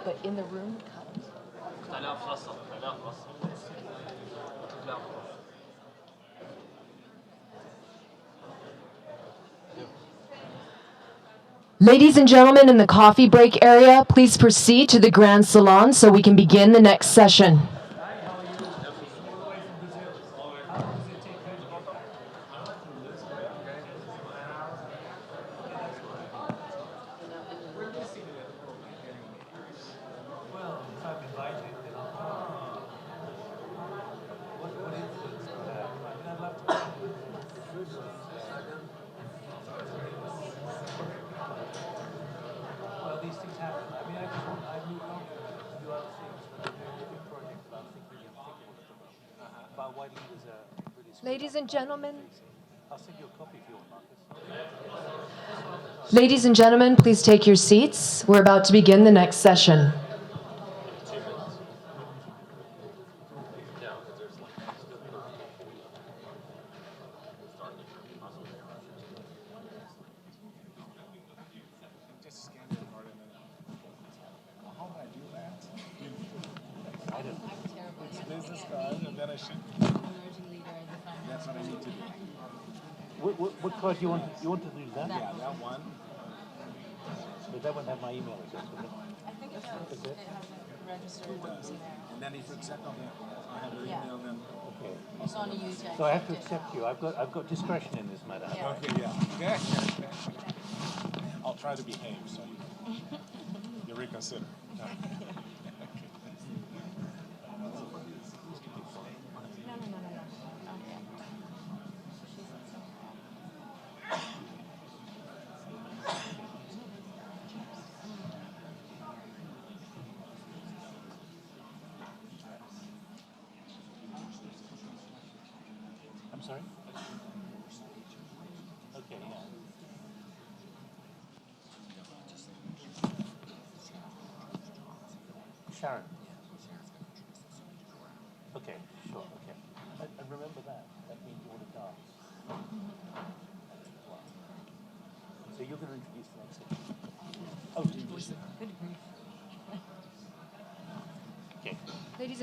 but in the room, cut. Ladies and gentlemen in the coffee break area, please proceed to the Grand Salon so we can begin the next session. Ladies and gentlemen. I'll send you a copy if you want, Marcus. Ladies and gentlemen, please take your seats. We're about to begin the next session. What card do you want? You want to do that? Yeah, that one. But that won't have my email address, will it? I think it does. It has a registered email. And then if you accept on there, I have your email then. Okay. It's on a user. So I have to accept you. I've got discretion in this matter. Yeah. Okay, yeah. I'll try to behave so you reconsider. No. Okay. I'm sorry? Okay, yeah. Sharon. Okay, sure, okay. And remember that. That means you want to dance. So you're going to introduce the next section. Oh, Good grief. okay. Ladies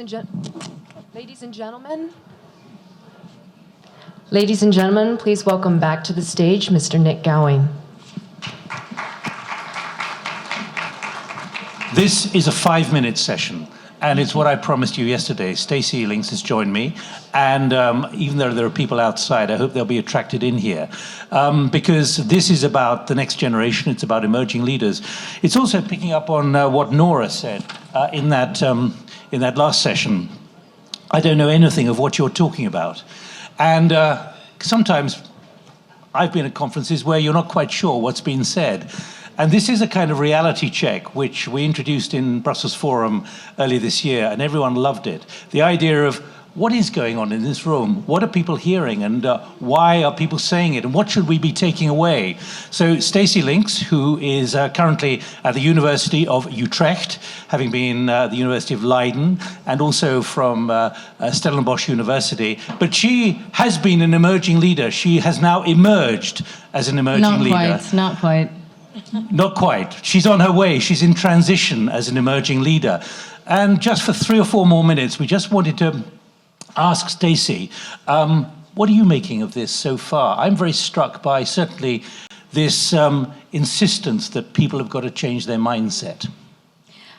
and gentlemen, please welcome back to the stage Mr. Nick Gowing. This is a 5-minute session, and it's what I promised you yesterday. Stacey Links has joined me, and even though there are people outside, I hope they'll be attracted in here, because this is about the next generation. It's about emerging leaders. It's also picking up on what Nora said in that last session. I don't know anything of what you're talking about, and sometimes I've been at conferences where you're not quite sure what's been said. And this is a kind of reality check, which we introduced in Brussels Forum earlier this year, and everyone loved it. The idea of what is going on in this room? What are people hearing, and why are people saying it, and what should we be taking away? So Stacey Links, who is currently at the University of Utrecht, having been at the University of Leiden, and also from Stellenbosch University, but she has been an emerging leader. She has now emerged as an emerging leader. Not quite. Not quite. She's on her way. She's in transition as an emerging leader. And just for 3 or 4 more minutes, we just wanted to ask Stacey, what are you making of this so far? I'm very struck by certainly this insistence that people have got to change their mindset.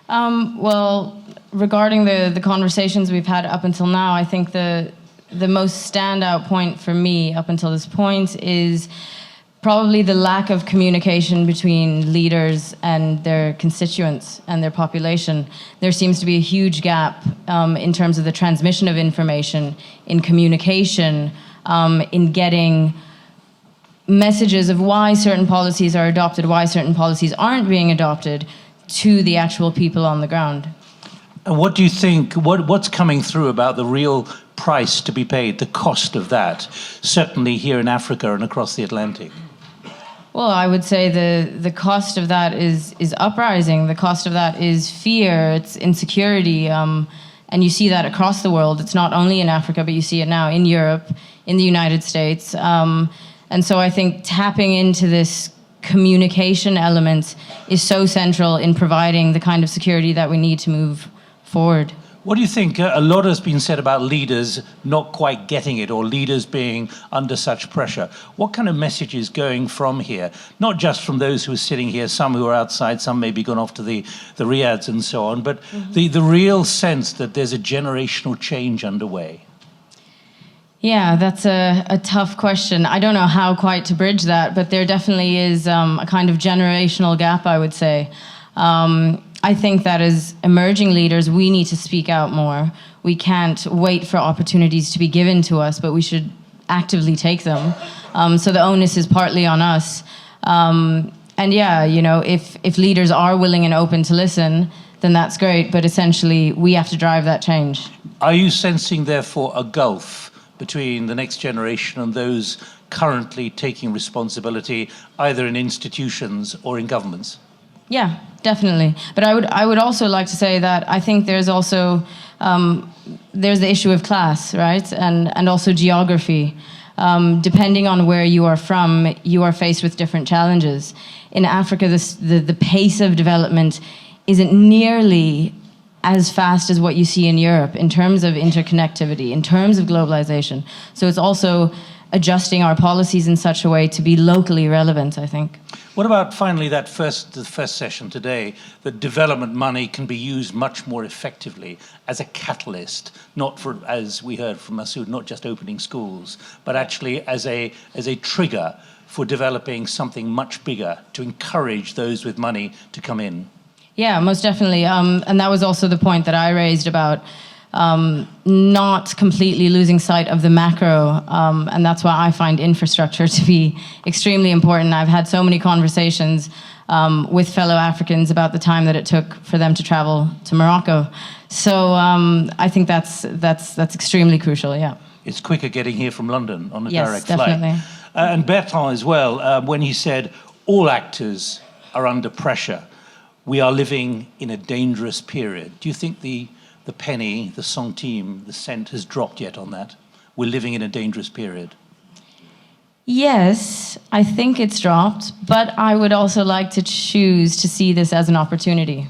Well, regarding the conversations we've had up until now, I think the most standout point for me up until this point is probably the lack of communication between leaders and their constituents and their population. There seems to be a huge gap in terms of the transmission of information, in communication, in getting messages of why certain policies are adopted, why certain policies aren't being adopted to the actual people on the ground. And what do you think, what's coming through about the real price to be paid, the cost of that, certainly here in Africa and across the Atlantic? Well, I would say the cost of that is uprising. The cost of that is fear, it's insecurity, and you see that across the world. It's not only in Africa, but you see it now in Europe, in the United States. And so I think tapping into this communication element is so central in providing the kind of security that we need to move forward. What do you think? A lot has been said about leaders not quite getting it, or leaders being under such pressure. What kind of message is going from here? Not just from those who are sitting here, some who are outside, some maybe gone off to the riads and so on, but the real sense that there's a generational change underway. Yeah, that's a tough question. I don't know how quite to bridge that, but there definitely is a kind of generational gap, I would say. I think that as emerging leaders, we need to speak out more. We can't wait for opportunities to be given to us, but we should actively take them. So the onus is partly on us. And yeah, you know, if leaders are willing and open to listen, then that's great. But essentially, we have to drive that change. Are you sensing, therefore, a gulf between the next generation and those currently taking responsibility, either in institutions or in governments? Yeah, definitely. But I would also like to say that I think there's also there's the issue of class, right, and also geography. Depending on where you are from, you are faced with different challenges. In Africa, the pace of development isn't nearly as fast as what you see in Europe in terms of interconnectivity, in terms of globalization. So it's also adjusting our policies in such a way to be locally relevant, I think. What about finally the first session today, that development money can be used much more effectively as a catalyst, not for, as we heard from Masood, not just opening schools, but actually as a trigger for developing something much bigger to encourage those with money to come in? Yeah, most definitely. And that was also the point that I raised about not completely losing sight of the macro. And that's why I find infrastructure to be extremely important. I've had so many conversations with fellow Africans about the time that it took for them to travel to Morocco. So I think that's extremely crucial, yeah. It's quicker getting here from London on a yes, direct definitely. flight. And Bertrand as well, when he said all actors are under pressure, we are living in a dangerous period. Do you think the penny, the centime, the cent has dropped yet on that? We're living in a dangerous period. Yes, I think it's dropped, but I would also like to choose to see this as an opportunity.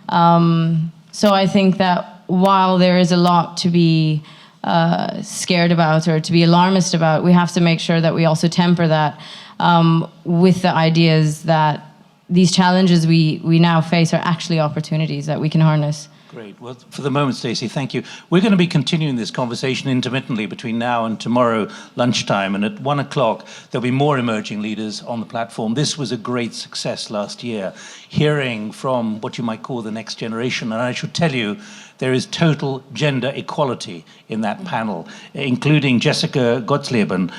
So I think that while there is a lot to be scared about or to be alarmist about, we have to make sure that we also temper that with the ideas that these challenges we now face are actually opportunities that we can harness. Great. Well, for the moment, Stacey, thank you. We're going to be continuing this conversation intermittently between now and tomorrow lunchtime. And at 1 o'clock, there'll be more emerging leaders on the platform. This was a great success last year, hearing from what you might call the next generation. And I should tell you, there is total gender equality in that panel, including Jessica Gottsleben,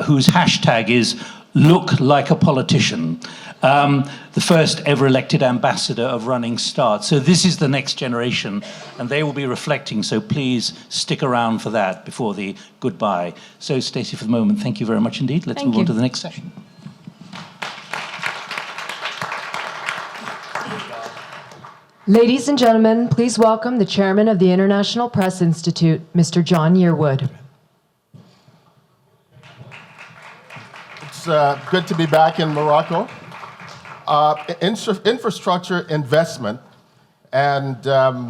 whose hashtag is "Look Like a Politician." The first ever elected ambassador of Running Start. So this is the next generation, and they will be reflecting, so please stick around for that before the goodbye. So Stacey, for the moment, thank you very much indeed. Let's move on to the next session. Ladies and gentlemen, please welcome the chairman of the International Press Institute, Mr. John Yearwood. It's good to be back in Morocco. Infrastructure investment and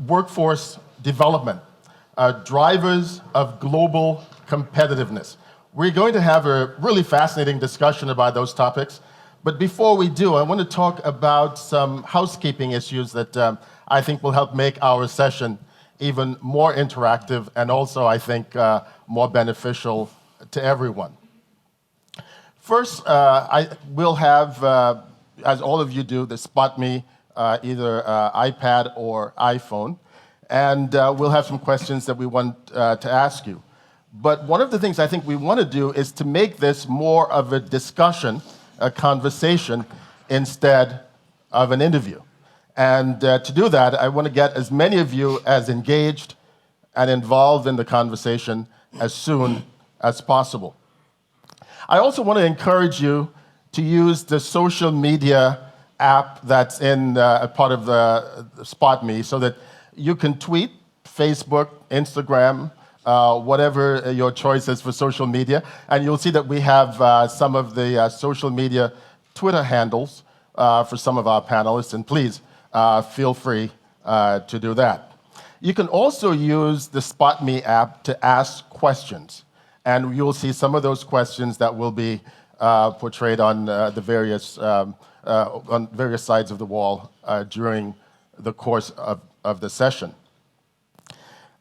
workforce development, drivers of global competitiveness. We're going to have a really fascinating discussion about those topics. But before we do, I want to talk about some housekeeping issues that I think will help make our session even more interactive and also, I think, more beneficial to everyone. First, we'll have, as all of you do, the Spot Me, either iPad or iPhone, and we'll have some questions that we want to ask you. But one of the things I think we want to do is to make this more of a discussion, a conversation, instead of an interview. And to do that, I want to get as many of you as engaged and involved in the conversation as soon as possible. I also want to encourage you to use the social media app that's in a part of the Spot Me so that you can tweet, Facebook, Instagram, whatever your choice is for social media. And you'll see that we have some of the social media Twitter handles for some of our panelists, and please feel free to do that. You can also use the Spot Me app to ask questions, and you'll see some of those questions that will be portrayed on the various on various sides of the wall during the course of the session.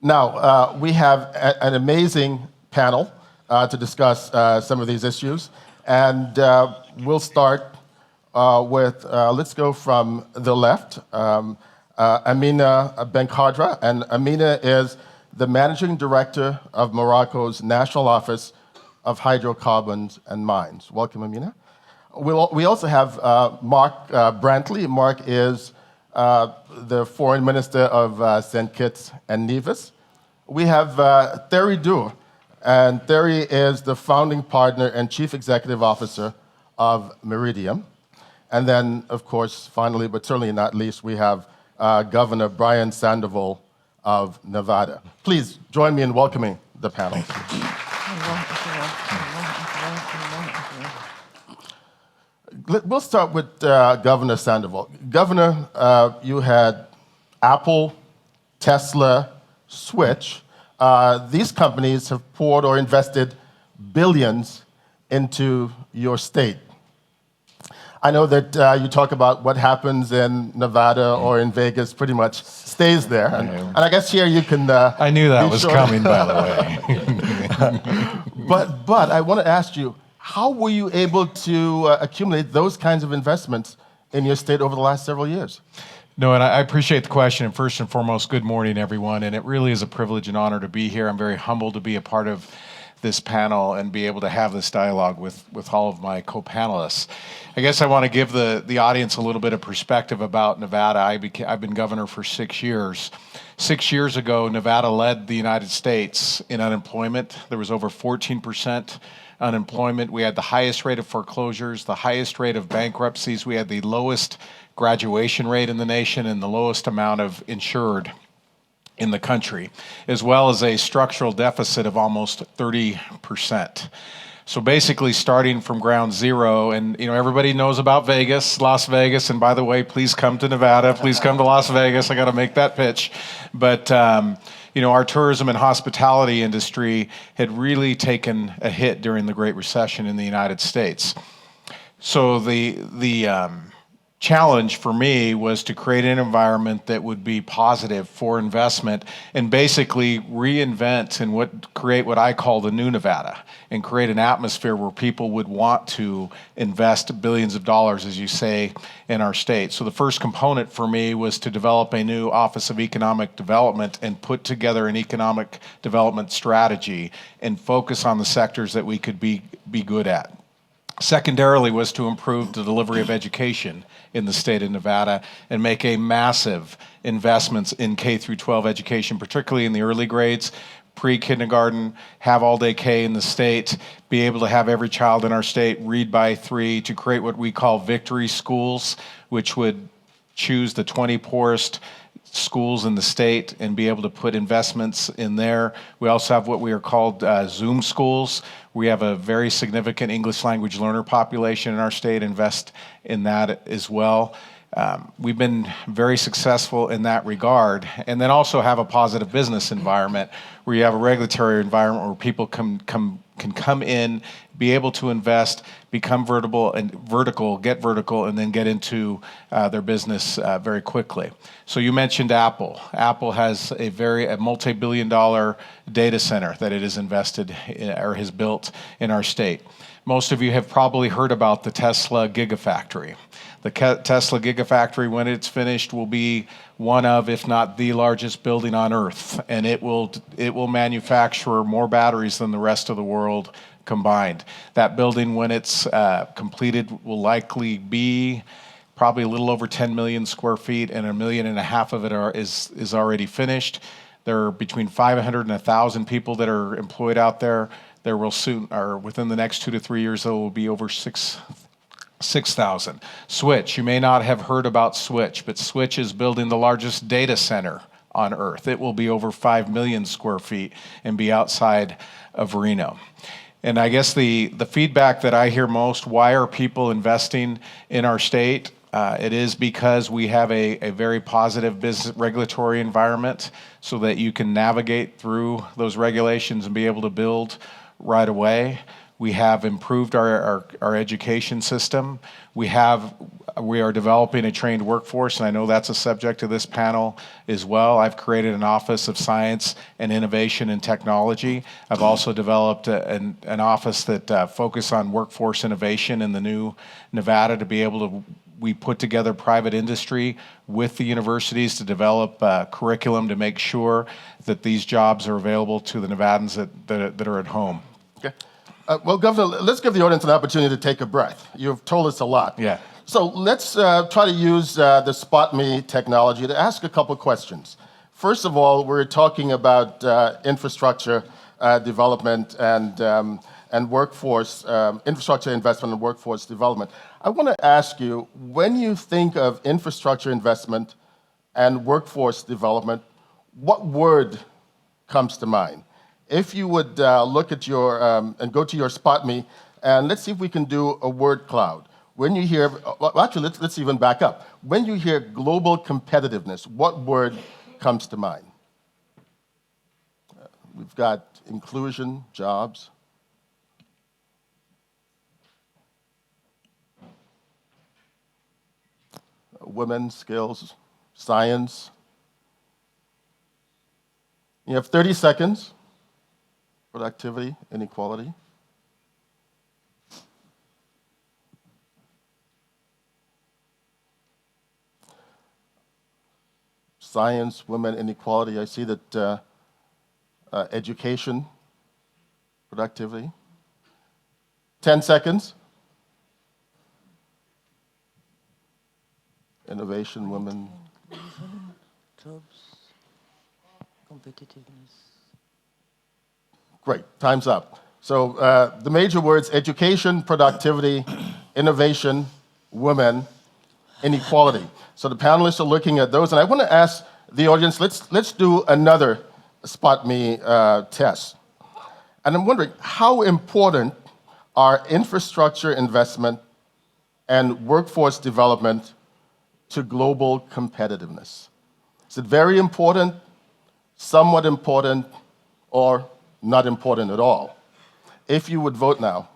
Now, we have an amazing panel to discuss some of these issues, and we'll start with, let's go from the left, Amina Benkhadra, and Amina is the Managing Director of Morocco's National Office of Hydrocarbons and Mines. Welcome, Amina. We also have Mark Brantley. Mark is the Foreign Minister of St. Kitts and Nevis. We have Thierry Dur, and Thierry is the founding partner and Chief Executive Officer of Meridiam. And then, of course, finally, but certainly not least, we have Governor Brian Sandoval of Nevada. Please join me in welcoming the panel. We'll start with Governor Sandoval. Governor, you had Apple, Tesla, Switch. These companies have poured or invested billions into your state. I know that you talk about what happens in Nevada or in Vegas pretty much stays there. And I guess here you can I knew that was coming, by the way. But I want to ask you, how were you able to accumulate those kinds of investments in your state over the last several years? No, and I appreciate the question. And first and foremost, good morning, everyone. And it really is a privilege and honor to be here. I'm very humbled to be a part of this panel and be able to have this dialogue with all of my co-panelists. I guess I want to give the audience a little bit of perspective about Nevada. I've been governor for 6 years. 6 years ago, Nevada led the United States in unemployment. There was over 14% unemployment. We had the highest rate of foreclosures, the highest rate of bankruptcies. We had the lowest graduation rate in the nation and the lowest amount of insured in the country, as well as a structural deficit of almost 30%. So basically starting from ground zero, and everybody knows about Vegas, Las Vegas, and by the way, please come to Nevada, please come to Las Vegas, I gotta make that pitch. But our tourism and hospitality industry had really taken a hit during the Great Recession in the United States. So the challenge for me was to create an environment that would be positive for investment and basically reinvent and create what I call the new Nevada and create an atmosphere where people would want to invest billions of dollars, as you say, in our state. So the first component for me was to develop a new Office of Economic Development and put together an economic development strategy and focus on the sectors that we could be good at. Secondarily was to improve the delivery of education in the state of Nevada and make a massive investments in K through 12 education, particularly in the early grades, pre-kindergarten, have all-day K in the state, be able to have every child in our state read by 3, to create what we call victory schools, which would choose the 20 poorest schools in the state and be able to put investments in there. We also have what we are called Zoom schools. We have a very significant English language learner population in our state, invest in that as well. We've been very successful in that regard, and then also have a positive business environment where you have a regulatory environment where people can come in, be able to invest, become vertical, get vertical, and then get into their business very quickly. So you mentioned Apple. Apple has a multi-billion-dollar data center that it has invested in, or has built in our state. Most of you have probably heard about the Tesla Gigafactory. The Tesla Gigafactory, when it's finished, will be one of, if not the largest building on Earth, and it will manufacture more batteries than the rest of the world combined. That building, when it's completed, will likely be probably a little over 10 million square feet, and 1.5 million of it is already finished. There are between 500 and 1,000 people that are employed out there. There will soon, or within the next 2 to 3 years, there will be over 6,000. Switch, you may not have heard about Switch, but Switch is building the largest data center on Earth. It will be over 5 million square feet and be outside of Reno. And I guess the feedback that I hear most, why are people investing in our state? It is because we have a very positive business regulatory environment so that you can navigate through those regulations and be able to build right away. We have improved our education system. We are developing a trained workforce, and I know that's a subject of this panel as well. I've created an Office of Science and Innovation and Technology. I've also developed an office that focuses on workforce innovation in the new Nevada to be able to, we put together private industry with the universities to develop curriculum to make sure that these jobs are available to the Nevadans that are at home. Okay. Well, Governor, let's give the audience an opportunity to take a breath. You've told us a lot. Yeah. So let's try to use the Spot Me technology to ask a couple questions. First of all, we're talking about infrastructure development and workforce, infrastructure investment and workforce development. I want to ask you, when you think of infrastructure investment and workforce development, what word comes to mind? If you would look at your, and go to your Spot Me, and let's see if we can do a word cloud. When you hear, well, actually, let's even back up. When you hear global competitiveness, what word comes to mind? We've got inclusion, jobs. Women, skills, science. You have 30 seconds. Productivity, inequality. Science, women, inequality. I see that education, productivity. 10 seconds. Innovation, women. Jobs, competitiveness. Great, time's up. So the major words: education, productivity, innovation, women, inequality. So the panelists are looking at those, and I want to ask the audience, let's do another Spot Me test. And I'm wondering, how important are infrastructure investment and workforce development to global competitiveness? Is it very important, somewhat important, or not important at all? If you would vote now,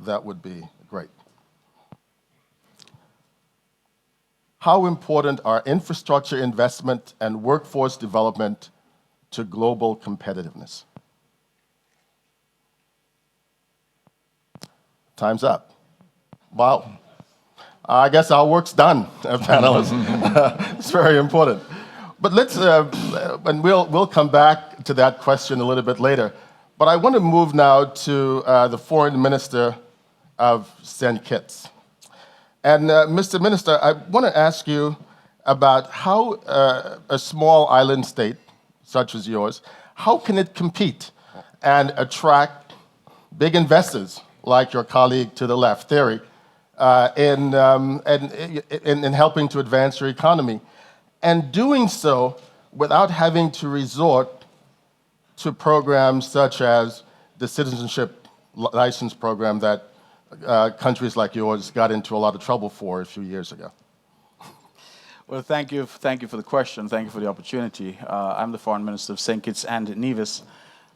that would be great. How important are infrastructure investment and workforce development to global competitiveness? Time's up. Wow. I guess our work's done, panelists. It's very important. But let's, and we'll come back to that question a little bit later. But I want to move now to the Foreign Minister of St. Kitts. And Mr. Minister, I want to ask you about how a small island state, such as yours, how can it compete and attract big investors like your colleague to the left, Thierry, in helping to advance your economy, and doing so without having to resort to programs such as the citizenship license program that countries like yours got into a lot of trouble for a few years ago? Well, thank you for the question. Thank you for the opportunity. I'm the Foreign Minister of St. Kitts and Nevis,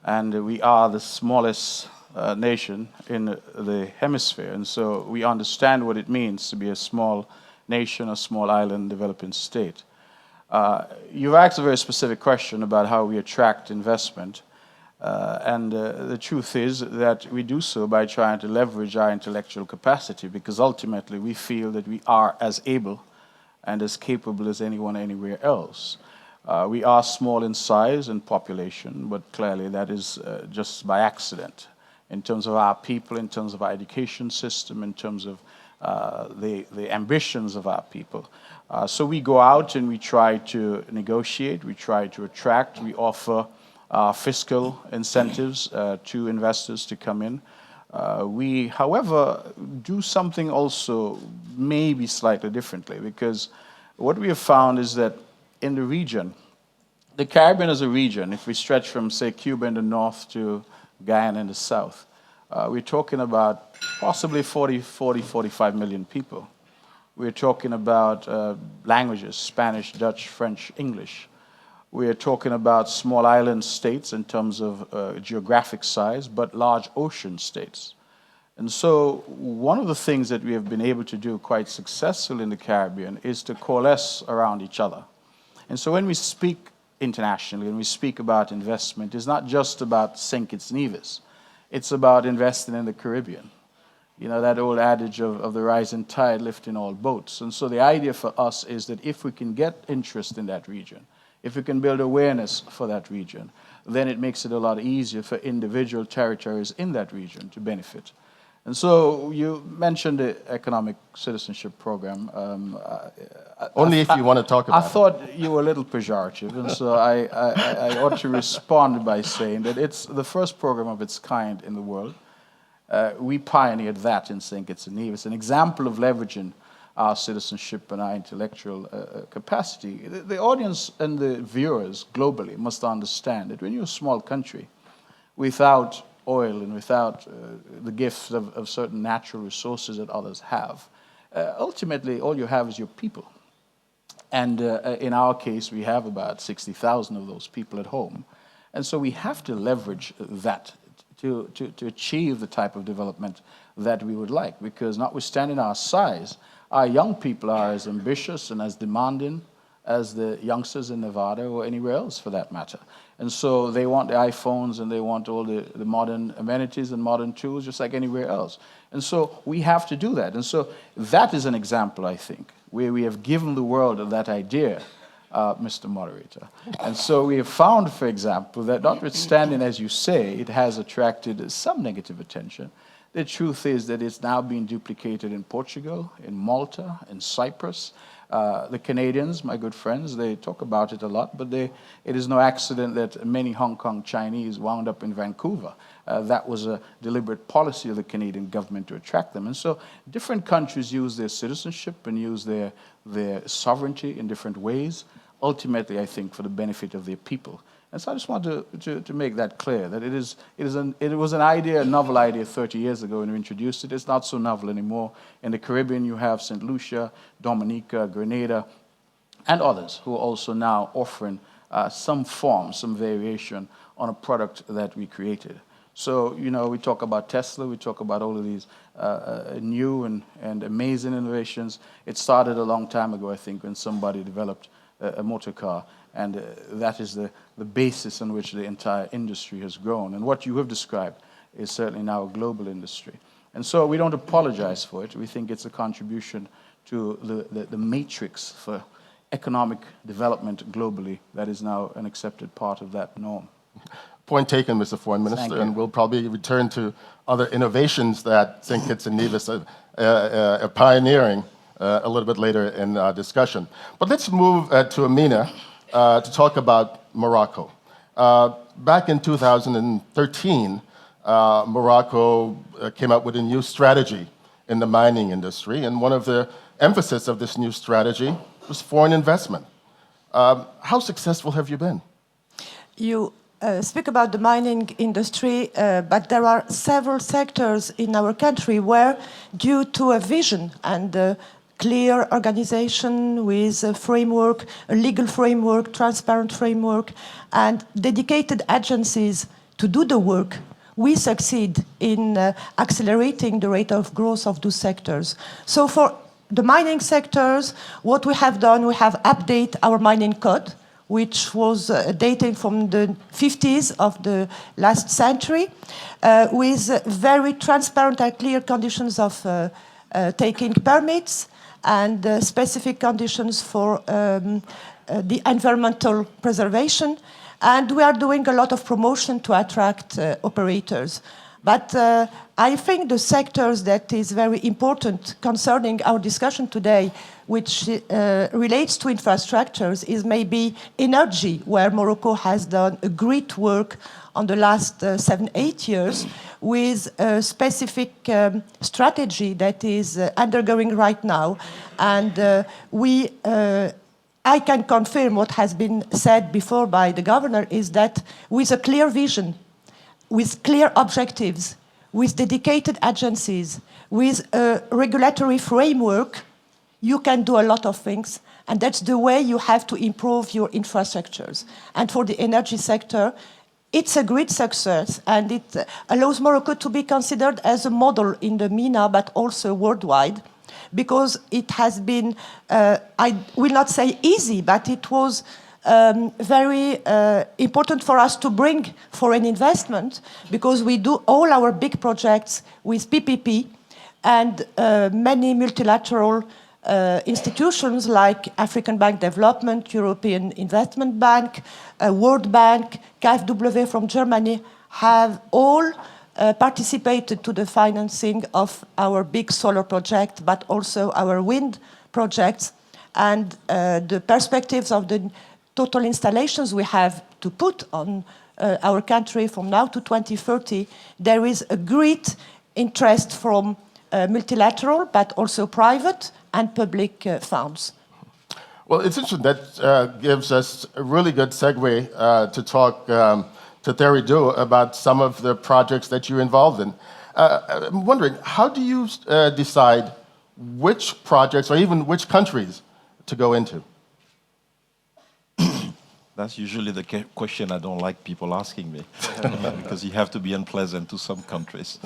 and we are the smallest nation in the hemisphere, and so we understand what it means to be a small nation, a small island developing state. You've asked a very specific question about how we attract investment, and the truth is that we do so by trying to leverage our intellectual capacity, because ultimately we feel that we are as able and as capable as anyone anywhere else. We are small in size and population, but clearly that is just by accident. In terms of our people, in terms of our education system, in terms of the ambitions of our people. So we go out and we try to negotiate, we try to attract, we offer fiscal incentives to investors to come in. We, however, do something also maybe slightly differently, because what we have found is that in the region, the Caribbean as a region, if we stretch from, say, Cuba in the north to Guyana in the south, we're talking about possibly 45 million people. We're talking about languages, Spanish, Dutch, French, English. We're talking about small island states in terms of geographic size, but large ocean states. And so one of the things that we have been able to do quite successfully in the Caribbean is to coalesce around each other. And so when we speak internationally and we speak about investment, it's not just about St. Kitts and Nevis. It's about investing in the Caribbean. You know, that old adage of the rising tide lifting all boats. And so the idea for us is that if we can get interest in that region, if we can build awareness for that region, then it makes it a lot easier for individual territories in that region to benefit. And so you mentioned the economic citizenship program. Only if you want to talk about I thought you were a little pejorative, and so I ought to respond by saying that it's the first program of its kind in the world. We pioneered that in St. Kitts and Nevis, an example of leveraging our citizenship and our intellectual capacity. The audience and the viewers globally must understand that when you're a small country without oil and without the gifts of certain natural resources that others have, ultimately all you have is your people. And in our case, we have about 60,000 of those people at home. And so we have to leverage that to achieve the type of development that we would like, because notwithstanding our size, our young people are as ambitious and as demanding as the youngsters in Nevada or anywhere else for that matter. And so they want the iPhones and they want all the modern amenities and modern tools just like anywhere else. And so we have to do that. And so that is an example, I think, where we have given the world that idea, Mr. Moderator. And so we have found, for example, that notwithstanding, as you say, it has attracted some negative attention, the truth is that it's now being duplicated in Portugal, in Malta, in Cyprus. The Canadians, my good friends, they talk about it a lot, but it is no accident that many Hong Kong Chinese wound up in Vancouver. That was a deliberate policy of the Canadian government to attract them. And so different countries use their citizenship and use their sovereignty in different ways, ultimately, I think, for the benefit of their people. And so I just want to make that clear, that it was an idea, a novel idea 30 years ago when we introduced it. It's not so novel anymore. In the Caribbean, you have St. Lucia, Dominica, Grenada, and others who are also now offering some form, some variation on a product that we created. So, you know, we talk about Tesla, we talk about all of these new and amazing innovations. It started a long time ago, I think, when somebody developed a motor car. And that is the basis on which the entire industry has grown. And what you have described is certainly now a global industry. And so we don't apologize for it. We think it's a contribution to the matrix for economic development globally that is now an accepted part of that norm. Point taken, Mr. Foreign Minister, and we'll probably return to other innovations that St. Kitts and Nevis are pioneering a little bit later in our discussion. But let's move to Amina to talk about Morocco. Back in 2013, Morocco came up with a new strategy in the mining industry, and one of the emphasis of this new strategy was foreign investment. How successful have you been? You speak about the mining industry, but there are several sectors in our country where, due to a vision and a clear organization with a framework, a legal framework, transparent framework, and dedicated agencies to do the work, we succeed in accelerating the rate of growth of those sectors. So for the mining sectors, what we have done, we have updated our mining code, which was dating from the 50s of the last century, with very transparent and clear conditions of taking permits and specific conditions for the environmental preservation. And we are doing a lot of promotion to attract operators. But I think the sectors that is very important concerning our discussion today, which relates to infrastructures, is maybe energy, where Morocco has done a great work on the last 7-8 years with a specific strategy that is undergoing right now. And we I can confirm what has been said before by the governor is that with a clear vision, with clear objectives, with dedicated agencies, with a regulatory framework, you can do a lot of things. And that's the way you have to improve your infrastructures. And for the energy sector, it's a great success, and it allows Morocco to be considered as a model in the MENA, but also worldwide, because it has been, I will not say easy, but it was very important for us to bring foreign investment, because we do all our big projects with PPP, and many multilateral institutions like African Bank Development, European Investment Bank, World Bank, KfW from Germany have all participated to the financing of our big solar project, but also our wind projects. And the perspectives of the total installations we have to put on our country from now to 2030, there is a great interest from multilateral, but also private and public funds. Well, it's interesting. That gives us a really good segue to talk to Thierry Du about some of the projects that you're involved in. I'm wondering, how do you decide which projects or even which countries to go into? That's usually the question I don't like people asking me, because you have to be unpleasant to some countries.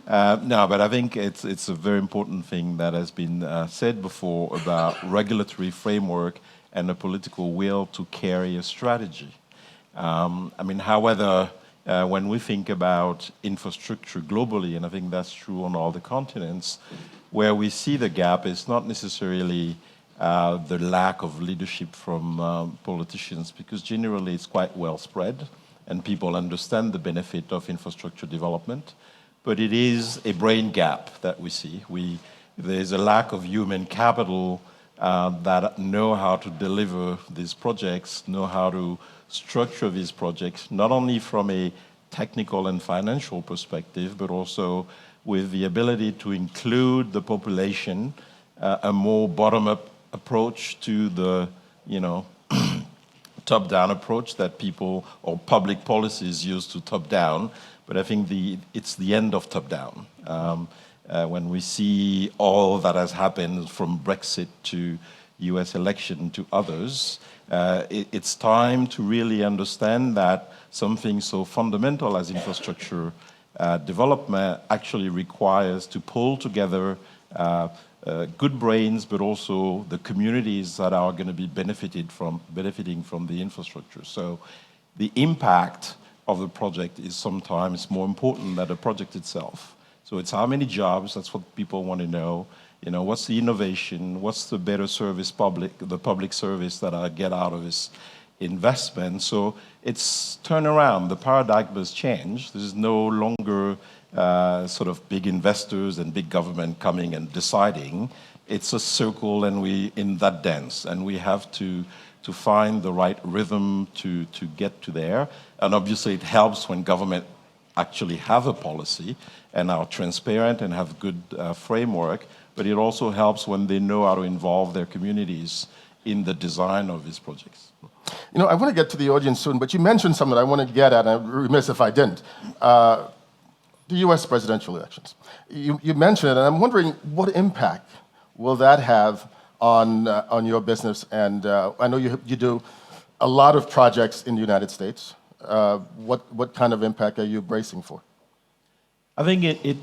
No, but I think it's a very important thing that has been said before about regulatory framework and a political will to carry a strategy. I mean, however, when we think about infrastructure globally, and I think that's true on all the continents, where we see the gap is not necessarily the lack of leadership from politicians, because generally it's quite well spread and people understand the benefit of infrastructure development, but it is a brain gap that we see. There's a lack of human capital that know how to deliver these projects, know how to structure these projects, not only from a technical and financial perspective, but also with the ability to include the population, a more bottom-up approach to the, top-down approach that people or public policies use to top-down. But I think it's the end of top-down. When we see all that has happened from Brexit to US election to others, it's time to really understand that something so fundamental as infrastructure development actually requires to pull together good brains, but also the communities that are going to be benefiting from the infrastructure. So the impact of the project is sometimes more important than the project itself. So it's how many jobs, that's what people want to know. What's the innovation, what's the better service the public service that I get out of this investment. So it's turnaround. The paradigm has changed. There's no longer sort of big investors and big government coming and deciding. It's a circle, and we in that dance, and we have to find the right rhythm to get to there. And obviously it helps when government actually have a policy and are transparent and have good framework, but it also helps when they know how to involve their communities in the design of these projects. I want to get to the audience soon, but you mentioned something that I want to get at, and I'm remiss if I didn't. The US presidential elections. You mentioned it, and I'm wondering what impact will that have on your business? And I know you do a lot of projects in the United States. What kind of impact are you bracing for? I think it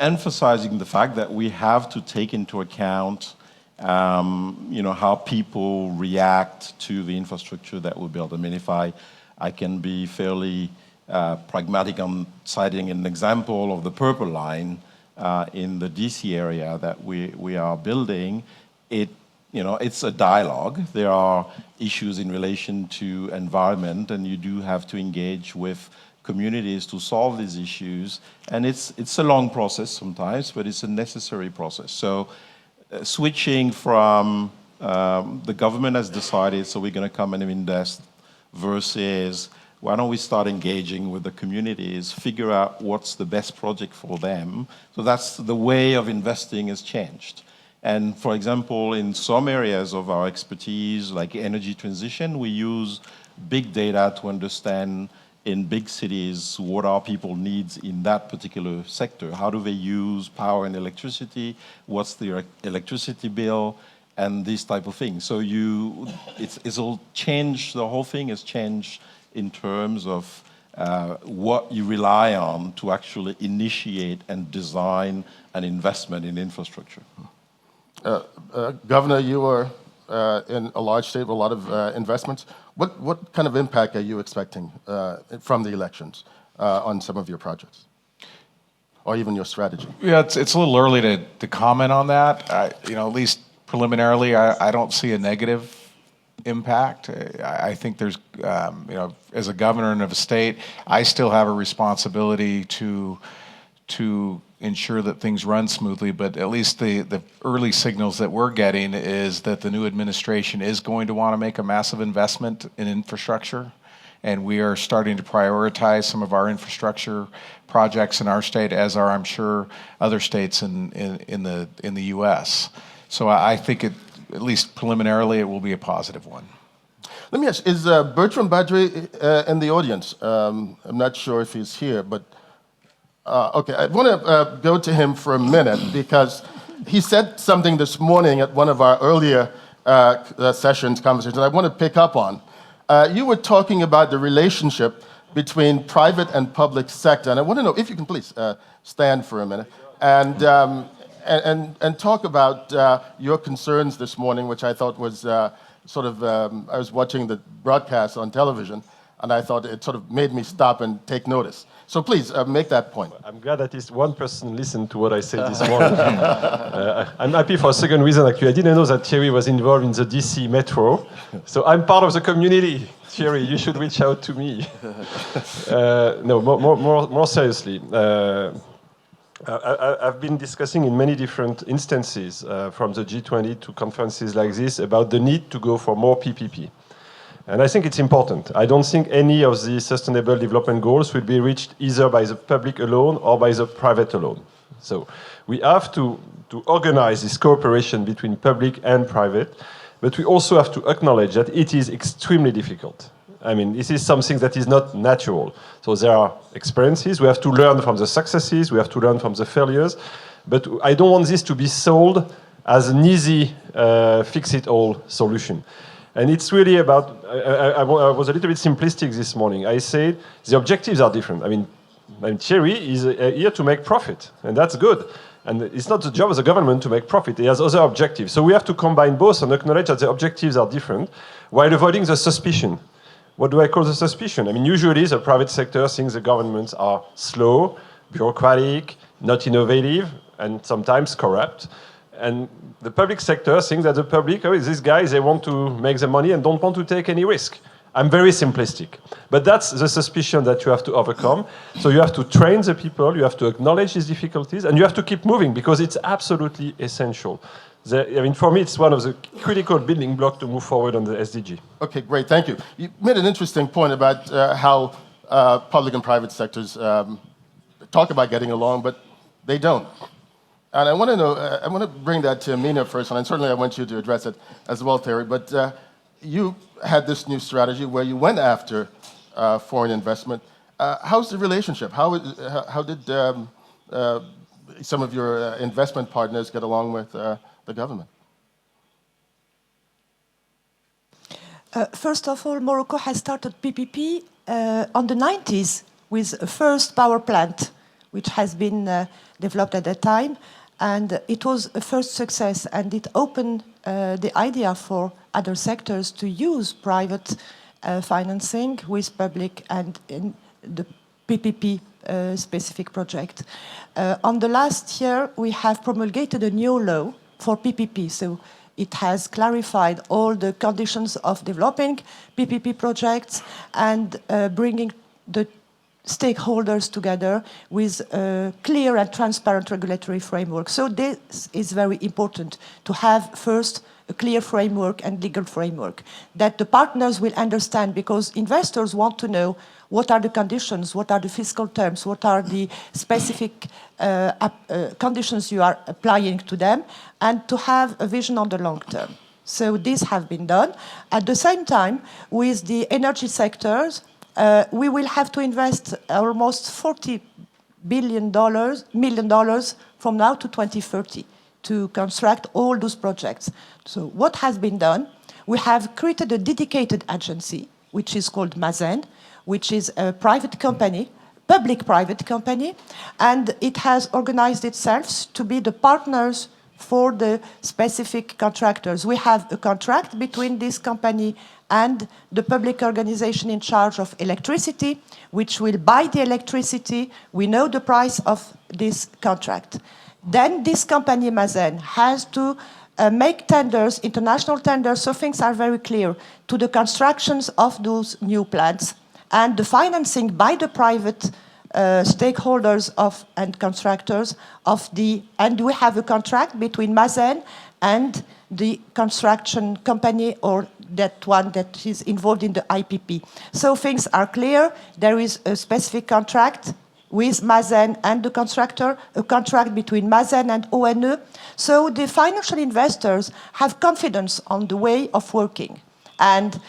emphasizing the fact that we have to take into account how people react to the infrastructure that we build. I mean, if I can be fairly pragmatic on citing an example of the Purple Line in the DC area that we are building, it's a dialogue. There are issues in relation to environment, and you do have to engage with communities to solve these issues. And it's a long process sometimes, but it's a necessary process. So switching from the government has decided, so we're going to come and invest, versus why don't we start engaging with the communities, figure out what's the best project for them. So that's the way of investing has changed. And for example, in some areas of our expertise, like energy transition, we use big data to understand in big cities what are people's needs in that particular sector. How do they use power and electricity? What's their electricity bill? And these type of things. So it's all changed, the whole thing has changed in terms of what you rely on to actually initiate and design an investment in infrastructure. Governor, you are in a large state with a lot of investments. What kind of impact are you expecting from the elections on some of your projects, or even your strategy? Yeah, it's a little early to comment on that. At least preliminarily, I don't see a negative impact. I think there's, as a governor of a state, I still have a responsibility to ensure that things run smoothly, but at least the early signals that we're getting is that the new administration is going to want to make a massive investment in infrastructure, and we are starting to prioritize some of our infrastructure projects in our state, as are, I'm sure, other states in the U.S. So I think at least preliminarily, it will be a positive one. Let me ask, is Bertrand Badre in the audience? I'm not sure if he's here, but okay, I want to go to him for a minute because he said something this morning at one of our earlier conversations, I want to pick up on. You were talking about the relationship between private and public sector, and I want to know if you can please stand for a minute and talk about your concerns this morning, which I thought was I was watching the broadcast on television, and I thought it sort of made me stop and take notice. So please, make that point. I'm glad at least one person listened to what I said this morning. I'm happy for a second reason, actually. I didn't know that Thierry was involved in the DC Metro. So I'm part of the community. Thierry, you should reach out to me. No, more seriously. I've been discussing in many different instances, from the G20 to conferences like this, about the need to go for more PPP. And I think it's important. I don't think any of the sustainable development goals will be reached either by the public alone or by the private alone. So we have to organize this cooperation between public and private, but we also have to acknowledge that it is extremely difficult. I mean, this is something that is not natural. So there are experiences. We have to learn from the successes. We have to learn from the failures. But I don't want this to be sold as an easy fix-it-all solution. And it's really about, I was a little bit simplistic this morning. I said the objectives are different. I mean Thierry is here to make profit, and that's good. And it's not the job of the government to make profit. It has other objectives. So we have to combine both and acknowledge that the objectives are different while avoiding the suspicion. What do I call the suspicion? I mean, usually the private sector thinks the governments are slow, bureaucratic, not innovative, and sometimes corrupt. And the public sector thinks that the public, these guys, they want to make the money and don't want to take any risk. I'm very simplistic. But that's the suspicion that you have to overcome. So you have to train the people, you have to acknowledge these difficulties, and you have to keep moving because it's absolutely essential. For me, it's one of the critical building blocks to move forward on the SDG. Okay, great, thank you. You made an interesting point about how public and private sectors talk about getting along, but they don't. And I want to know, I want to bring that to Amina first, and certainly I want you to address it as well, Terry, but you had this new strategy where you went after foreign investment. How's the relationship? How did some of your investment partners get along with the government? First of all, Morocco has started PPP on the 90s with a first power plant, which has been developed at that time. And it was a first success, and it opened the idea for other sectors to use private financing with public and in the PPP specific project. On the last year, we have promulgated a new law for PPP. So it has clarified all the conditions of developing PPP projects and bringing the stakeholders together with a clear and transparent regulatory framework. So this is very important, to have first a clear framework and legal framework that the partners will understand, because investors want to know what are the conditions, what are the fiscal terms, what are the specific conditions you are applying to them, and to have a vision on the long term. So these have been done. At the same time, with the energy sectors, we will have to invest almost $40 million from now to 2030 to construct all those projects. So what has been done? We have created a dedicated agency, which is called Mazen, which is a private company, public-private company, and it has organized itself to be the partners for the specific contractors. We have a contract between this company and the public organization in charge of electricity, which will buy the electricity. We know the price of this contract. Then this company, Mazen, has to make tenders, international tenders, so things are very clear, to the constructions of those new plants and the financing by the private stakeholders and contractors and we have a contract between Mazen and the construction company or that one that is involved in the IPP. So things are clear. There is a specific contract with Mazen and the contractor, a contract between Mazen and ONE. So the financial investors have confidence on the way of working. And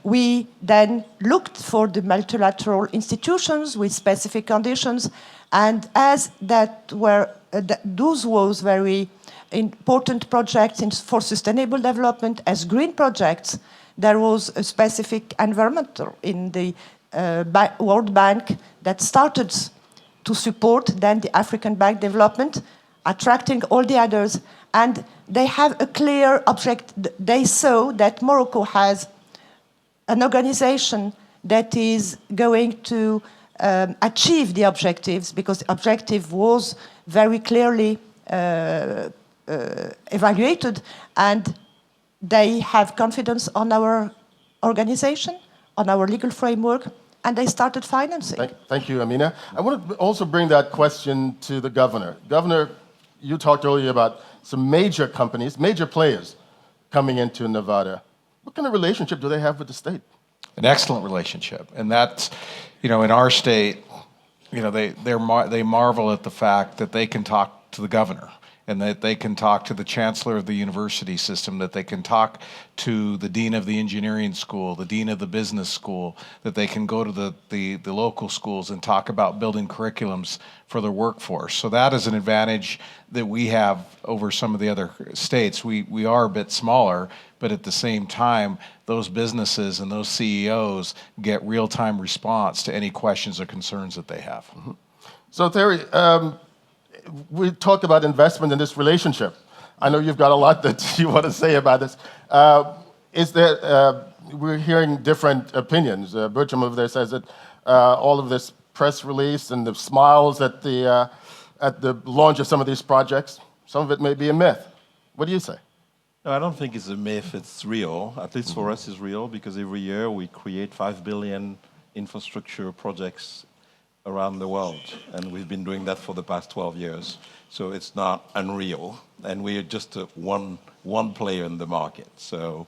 we then looked for the multilateral institutions with specific conditions. And as those was very important projects for sustainable development as green projects, there was a specific environmental in the World Bank that started to support then the African Bank development, attracting all the others. And they have a clear object. They saw that Morocco has an organization that is going to achieve the objectives, because the objective was very clearly evaluated, and they have confidence on our organization, on our legal framework, and they started financing. Thank you, Amina. I want to also bring that question to the governor. Governor, you talked earlier about some major companies, major players coming into Nevada. What kind of relationship do they have with the state? An excellent relationship. And that's, in our state, they marvel at the fact that they can talk to the governor, and that they can talk to the chancellor of the university system, that they can talk to the dean of the engineering school, the dean of the business school, that they can go to the local schools and talk about building curriculums for their workforce. So that is an advantage that we have over some of the other states. We are a bit smaller, but at the same time, those businesses and those CEOs get real-time response to any questions or concerns that they have. Mm-hmm. So Terry, we talk about investment in this relationship. I know you've got a lot that you want to say about this. We're hearing different opinions. Bertram over there says that all of this press release and the smiles at the launch of some of these projects, some of it may be a myth. What do you say? No, I don't think it's a myth. It's real. At least for us, it's real, because every year we create 5 billion infrastructure projects around the world, and we've been doing that for the past 12 years. So it's not unreal, and we are just one player in the market. So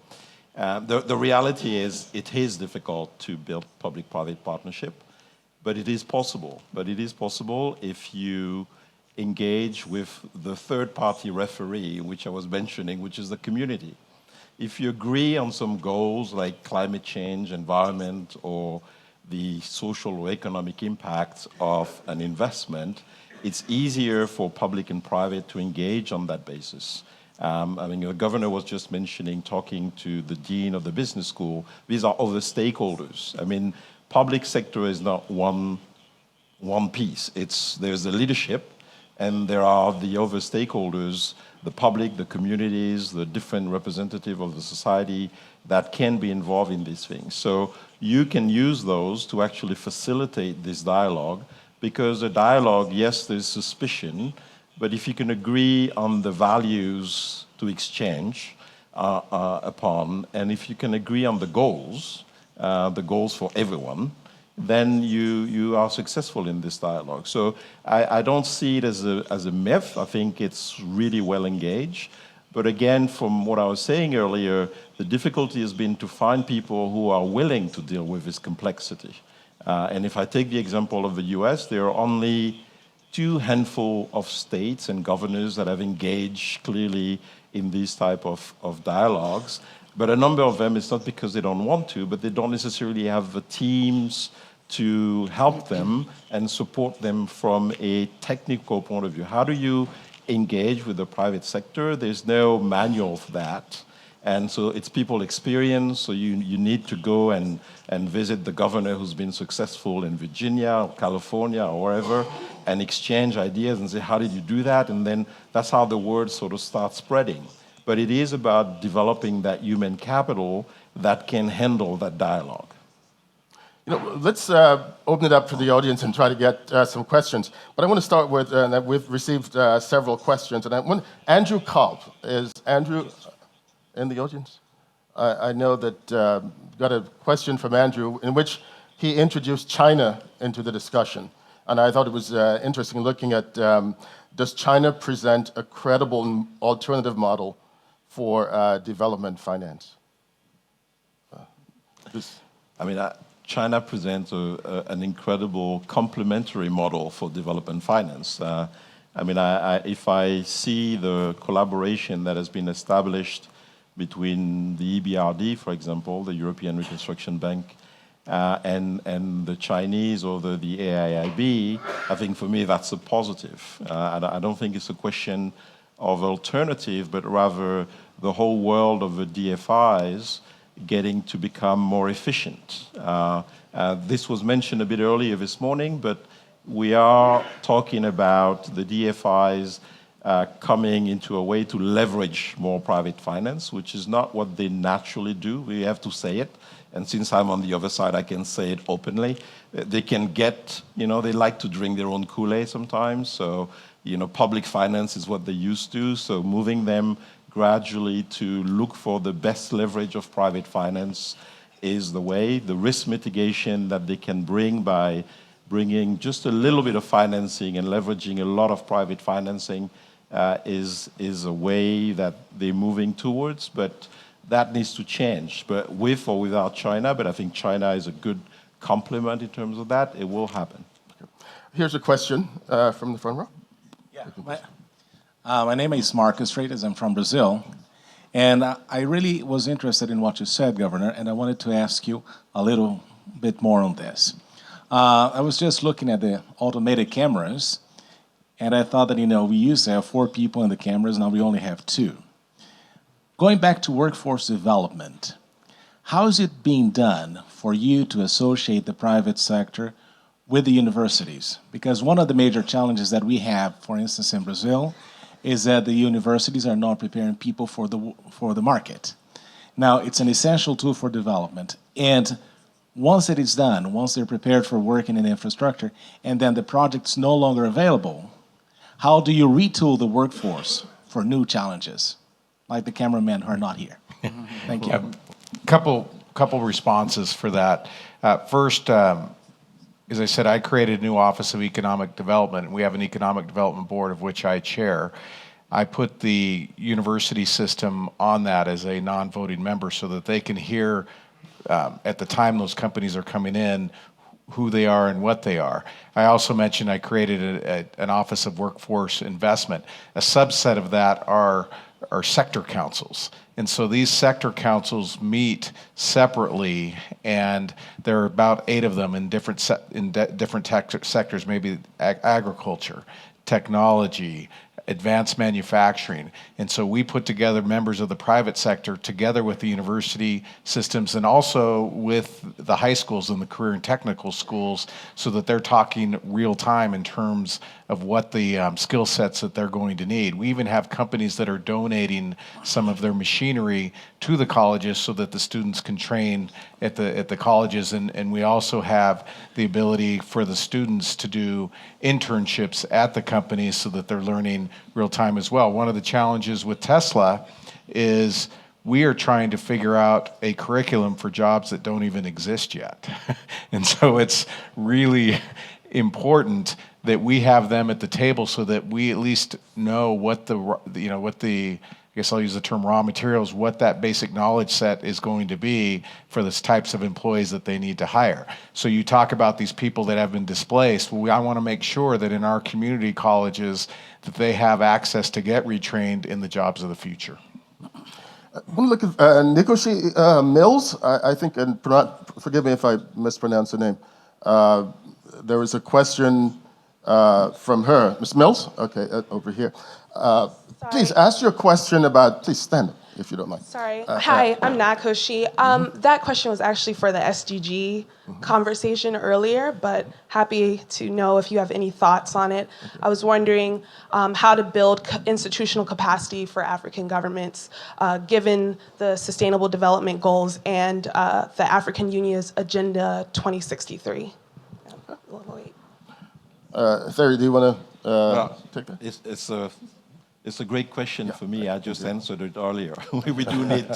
the reality is it is difficult to build public-private partnership, but it is possible. But it is possible if you engage with the third-party referee, which I was mentioning, which is the community. If you agree on some goals like climate change, environment, or the social or economic impact of an investment, it's easier for public and private to engage on that basis. The governor was just mentioning, talking to the dean of the business school, these are other stakeholders. Public sector is not one piece. There's the leadership, and there are the other stakeholders, the public, the communities, the different representatives of the society that can be involved in these things. So you can use those to actually facilitate this dialogue, because a dialogue, yes, there's suspicion, but if you can agree on the values to exchange upon, and if you can agree on the goals for everyone, then you are successful in this dialogue. So I don't see it as a myth. I think it's really well engaged. But again, from what I was saying earlier, the difficulty has been to find people who are willing to deal with this complexity. And if I take the example of the US, there are only two handful of states and governors that have engaged clearly in these type of dialogues. But a number of them, it's not because they don't want to, but they don't necessarily have the teams to help them and support them from a technical point of view. How do you engage with the private sector? There's no manual for that. And so it's people experience, so you need to go and visit the governor who's been successful in Virginia or California or wherever and exchange ideas and say, how did you do that? And then that's how the word sort of starts spreading. But it is about developing that human capital that can handle that dialogue. Let's open it up for the audience and try to get some questions. But I want to start with, we've received several questions. And Andrew Culp, is Andrew in the audience? I know that got a question from Andrew in which he introduced China into the discussion. And I thought it was interesting looking at, does China present a credible alternative model for development finance? China presents an incredible complementary model for development finance. If I see the collaboration that has been established between the EBRD, for example, the European Reconstruction Bank, and the Chinese or the AIIB, I think for me that's a positive. I don't think it's a question of alternative, but rather the whole world of the DFIs getting to become more efficient. This was mentioned a bit earlier this morning, but we are talking about the DFIs coming into a way to leverage more private finance, which is not what they naturally do. We have to say it. And since I'm on the other side, I can say it openly. They can get, they like to drink their own Kool-Aid sometimes. So, public finance is what they used to. So moving them gradually to look for the best leverage of private finance is the way. The risk mitigation that they can bring by bringing just a little bit of financing and leveraging a lot of private financing is a way that they're moving towards, but that needs to change. But with or without China, but I think China is a good complement in terms of that, it will happen. Here's a question from the front row. Yeah. My name is Marcus Freitas. I'm from Brazil. And I really was interested in what you said, Governor, and I wanted to ask you a little bit more on this. I was just looking at the automated cameras, and I thought that, we used to have 4 people in the cameras, now we only have 2. Going back to workforce development, how is it being done for you to associate the private sector with the universities? Because one of the major challenges that we have, for instance, in Brazil, is that the universities are not preparing people for the market. Now, it's an essential tool for development. And once it is done, once they're prepared for working in infrastructure, and then the project's no longer available, how do you retool the workforce for new challenges, like the cameramen who are not here? Thank you. Couple responses for that. First, as I said, I created a new Office of Economic Development, and we have an Economic Development Board of which I chair. I put the university system on that as a non-voting member so that they can hear at the time those companies are coming in who they are and what they are. I also mentioned I created an Office of Workforce Investment. A subset of that are sector councils. And so these sector councils meet separately, and there are about 8 of them in different sectors, maybe agriculture, technology, advanced manufacturing. And so we put together members of the private sector together with the university systems and also with the high schools and the career and technical schools so that they're talking real time in terms of what the skill sets that they're going to need. We even have companies that are donating some of their machinery to the colleges so that the students can train at the colleges, and we also have the ability for the students to do internships at the companies so that they're learning real time as well. One of the challenges with Tesla is we are trying to figure out a curriculum for jobs that don't even exist yet. And so it's really important that we have them at the table so that we at least know what the guess I'll use the term raw materials, what that basic knowledge set is going to be for the types of employees that they need to hire. So you talk about these people that have been displaced. Well, I want to make sure that in our community colleges that they have access to get retrained in the jobs of the future. I want to look at Nikoshi Mills, I think, and forgive me if I mispronounce her name. There was a question from her. Ms. Mills? Okay, over here. Please ask your question about, please stand up if you don't mind. Sorry. Hi, I'm Nakoshi. That question was actually for the SDG conversation earlier, but happy to know if you have any thoughts on it. I was wondering how to build institutional capacity for African governments, given the Sustainable Development Goals and the African Union's Agenda 2063. Thierry, do you want to take that? It's a great question for me. I just answered it earlier. We do need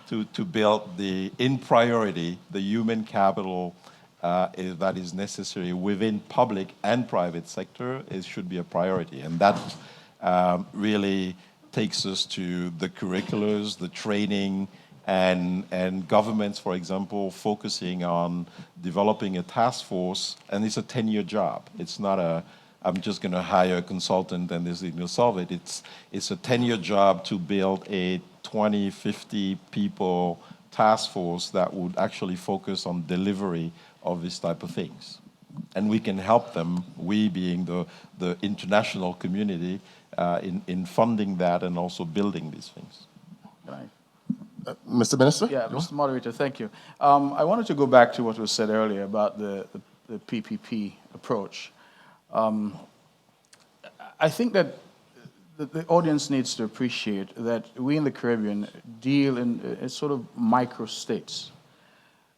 to build in priority, the human capital that is necessary within public and private sector. It should be a priority. And that really takes us to the curriculums, the training, and governments, for example, focusing on developing a task force. And it's a 10-year job. It's not I'm just going to hire a consultant and this is going to solve it. It's a 10-year job to build a 20, 50 people task force that would actually focus on delivery of this type of things. And we can help them, we being the international community, in funding that and also building these things. Mr. Minister? Yeah, Mr. Moderator, thank you. I wanted to go back to what was said earlier about the PPP approach. I think that the audience needs to appreciate that we in the Caribbean deal in sort of micro states.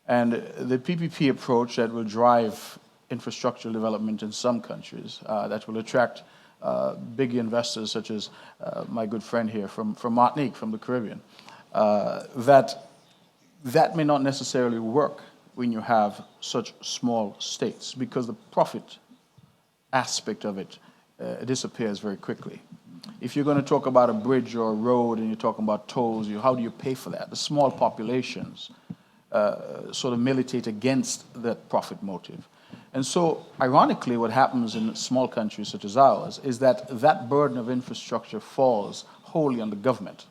And the PPP approach that will drive infrastructure development in some countries, that will attract big investors such as my good friend here from Martinique, from the Caribbean, that may not necessarily work when you have such small states because the profit aspect of it disappears very quickly. If you're going to talk about a bridge or a road and you're talking about tolls, how do you pay for that? The small populations sort of militate against that profit motive. And so, ironically, what happens in small countries such as ours is that burden of infrastructure falls wholly on the government.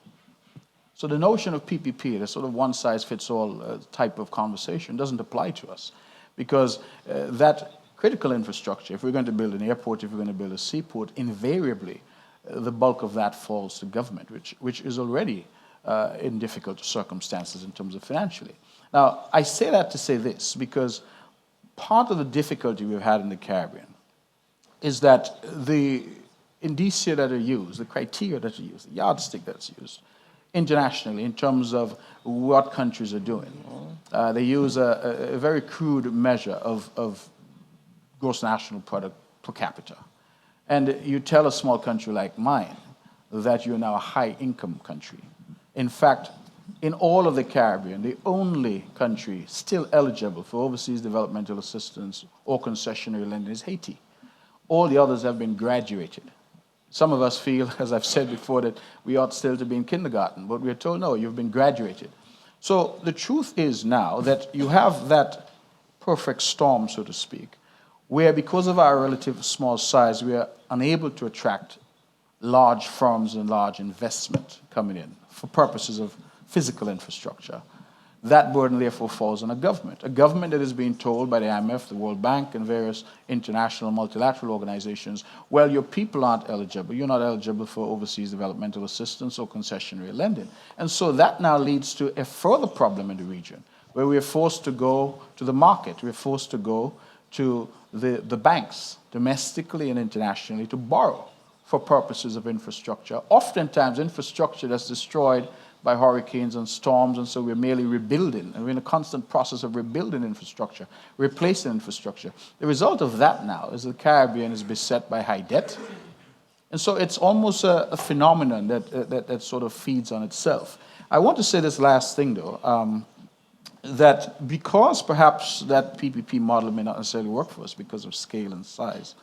So the notion of PPP, the sort of one-size-fits-all type of conversation, doesn't apply to us because that critical infrastructure, if we're going to build an airport, if we're going to build a seaport, invariably the bulk of that falls to government, which is already in difficult circumstances in terms of financially. Now, I say that to say this, because part of the difficulty we've had in the Caribbean is that the indicia that are used, the criteria that are used, the yardstick that's used internationally in terms of what countries are doing. They use a very crude measure of gross national product per capita. And you tell a small country like mine that you're now a high-income country. In fact, in all of the Caribbean, the only country still eligible for overseas developmental assistance or concessionary lending is Haiti. All the others have been graduated. Some of us feel, as I've said before, that we ought still to be in kindergarten, but we're told, no, you've been graduated. So the truth is now that you have that perfect storm, so to speak, where because of our relative small size, we are unable to attract large firms and large investment coming in for purposes of physical infrastructure. That burden therefore falls on a government that is being told by the IMF, the World Bank, and various international multilateral organizations, well, your people aren't eligible. You're not eligible for overseas developmental assistance or concessionary lending. And so that now leads to a further problem in the region, where we are forced to go to the market. We're forced to go to the banks, domestically and internationally, to borrow for purposes of infrastructure. Oftentimes, infrastructure that's destroyed by hurricanes and storms, and so we're merely rebuilding, and we're in a constant process of rebuilding infrastructure, replacing infrastructure. The result of that now is the Caribbean is beset by high debt, and so it's almost a phenomenon that sort of feeds on itself. I want to say this last thing, though, that because perhaps that PPP model may not necessarily work for us because of scale and size,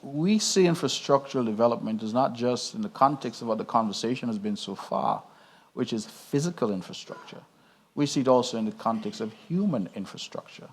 We see infrastructural development as not just in the context of what the conversation has been so far, which is physical infrastructure. We see it also in the context of human infrastructure,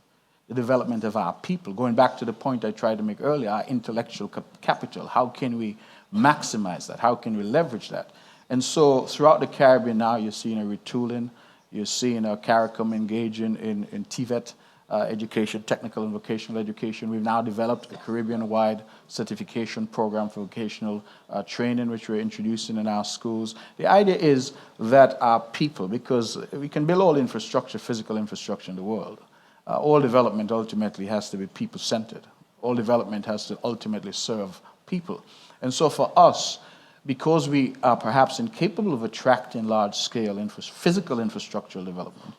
the development of our people. Going back to the point I tried to make earlier, our intellectual capital. How can we maximize that? How can we leverage that? And so throughout the Caribbean now, you're seeing a retooling. You're seeing CARICOM engaging in TVET education, technical and vocational education. We've now developed a Caribbean-wide certification program for vocational training, which we're introducing in our schools. The idea is that our people, because we can build all infrastructure, physical infrastructure in the world, all development ultimately has to be people-centered. All development has to ultimately serve people. And so for us, because we are perhaps incapable of attracting large-scale physical infrastructural development,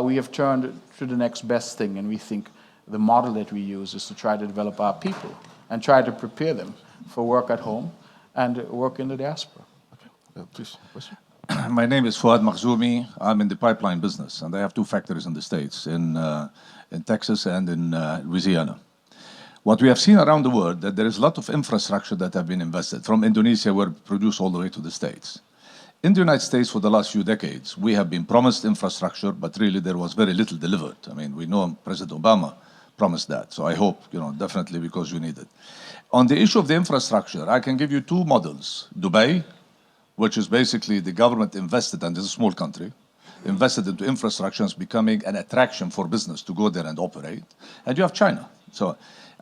we have turned to the next best thing, and we think the model that we use is to try to develop our people and try to prepare them for work at home and work in the diaspora. Okay. Please, question. My name is Fuad Makhzoumi. I'm in the pipeline business, and I have two factories in the States, in Texas and in Louisiana. What we have seen around the world, that there is a lot of infrastructure that have been invested, from Indonesia, where produced all the way to the States. In the United States, for the last few decades, we have been promised infrastructure, but really there was very little delivered. I mean, we know President Obama promised that, so I hope, definitely because you need it. On the issue of the infrastructure, I can give you two models. Dubai, which is basically the government invested, and it's a small country, invested into infrastructure, is becoming an attraction for business to go there and operate. And you have China. So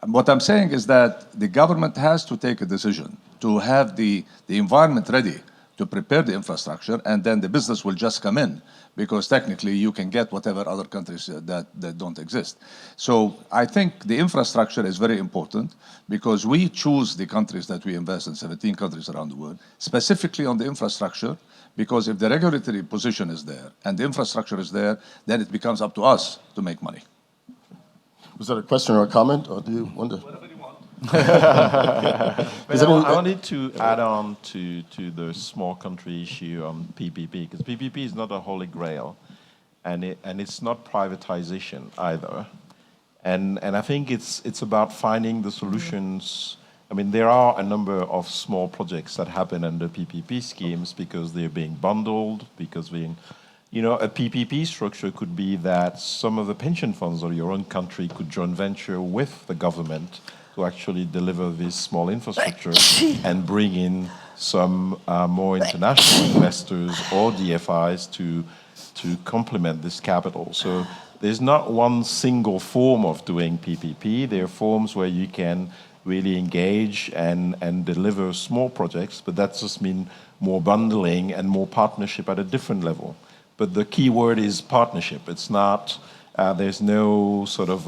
what I'm saying is that the government has to take a decision to have the environment ready to prepare the infrastructure, and then the business will just come in, because technically you can get whatever other countries that don't exist. So I think the infrastructure is very important, because we choose the countries that we invest in, 17 countries around the world, specifically on the infrastructure, because if the regulatory position is there and the infrastructure is there, then it becomes up to us to make money. Was that a question or a comment, or do you want to? Whatever you want. I wanted to add on to the small country issue on PPP, because PPP is not a holy grail, and it's not privatization either. And I think it's about finding the solutions. I mean, there are a number of small projects that happen under PPP schemes because they're being bundled, because a PPP structure could be that some of the pension funds of your own country could joint venture with the government to actually deliver this small infrastructure and bring in some more international investors or DFIs to complement this capital. So there's not one single form of doing PPP. There are forms where you can really engage and deliver small projects, but that just means more bundling and more partnership at a different level. But the key word is partnership. It's not, there's no sort of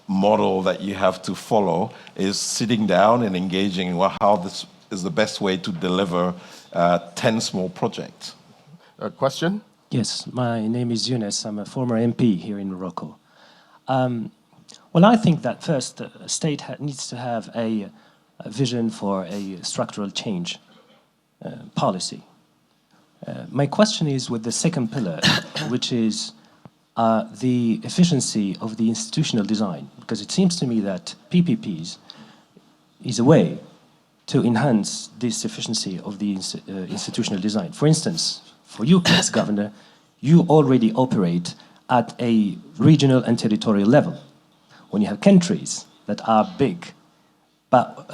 model that you have to follow. Is sitting down and engaging in how this is the best way to deliver 10 small projects. A question? Yes, my name is Younes. I'm a former MP here in Morocco. Well, I think that first, the state needs to have a vision for a structural change policy. My question is with the second pillar, which is the efficiency of the institutional design, because it seems to me that PPPs is a way to enhance this efficiency of the institutional design. For instance, for you as governor, you already operate at a regional and territorial level. When you have countries that are big, but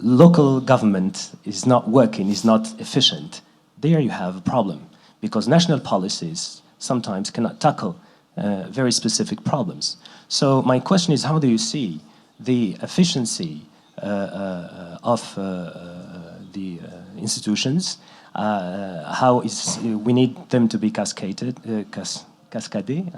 local government is not working, is not efficient, there you have a problem, because national policies sometimes cannot tackle very specific problems. So my question is, how do you see the efficiency of the institutions? How is we need them to be cascaded? Cascade.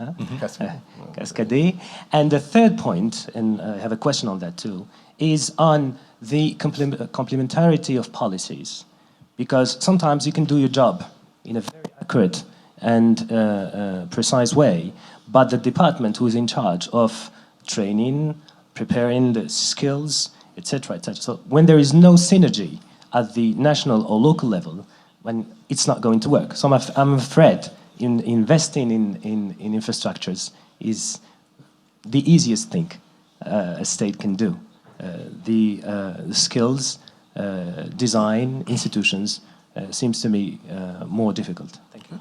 And the third point, and I have a question on that too, is on the complementarity of policies. Because sometimes you can do your job in a very accurate and precise way, but the department who is in charge of training, preparing the skills, etc., etc. So when there is no synergy at the national or local level, when it's not going to work. So I'm afraid in investing in infrastructures is the easiest thing a state can do. the skills, design, institutions seems to me more difficult. Thank you.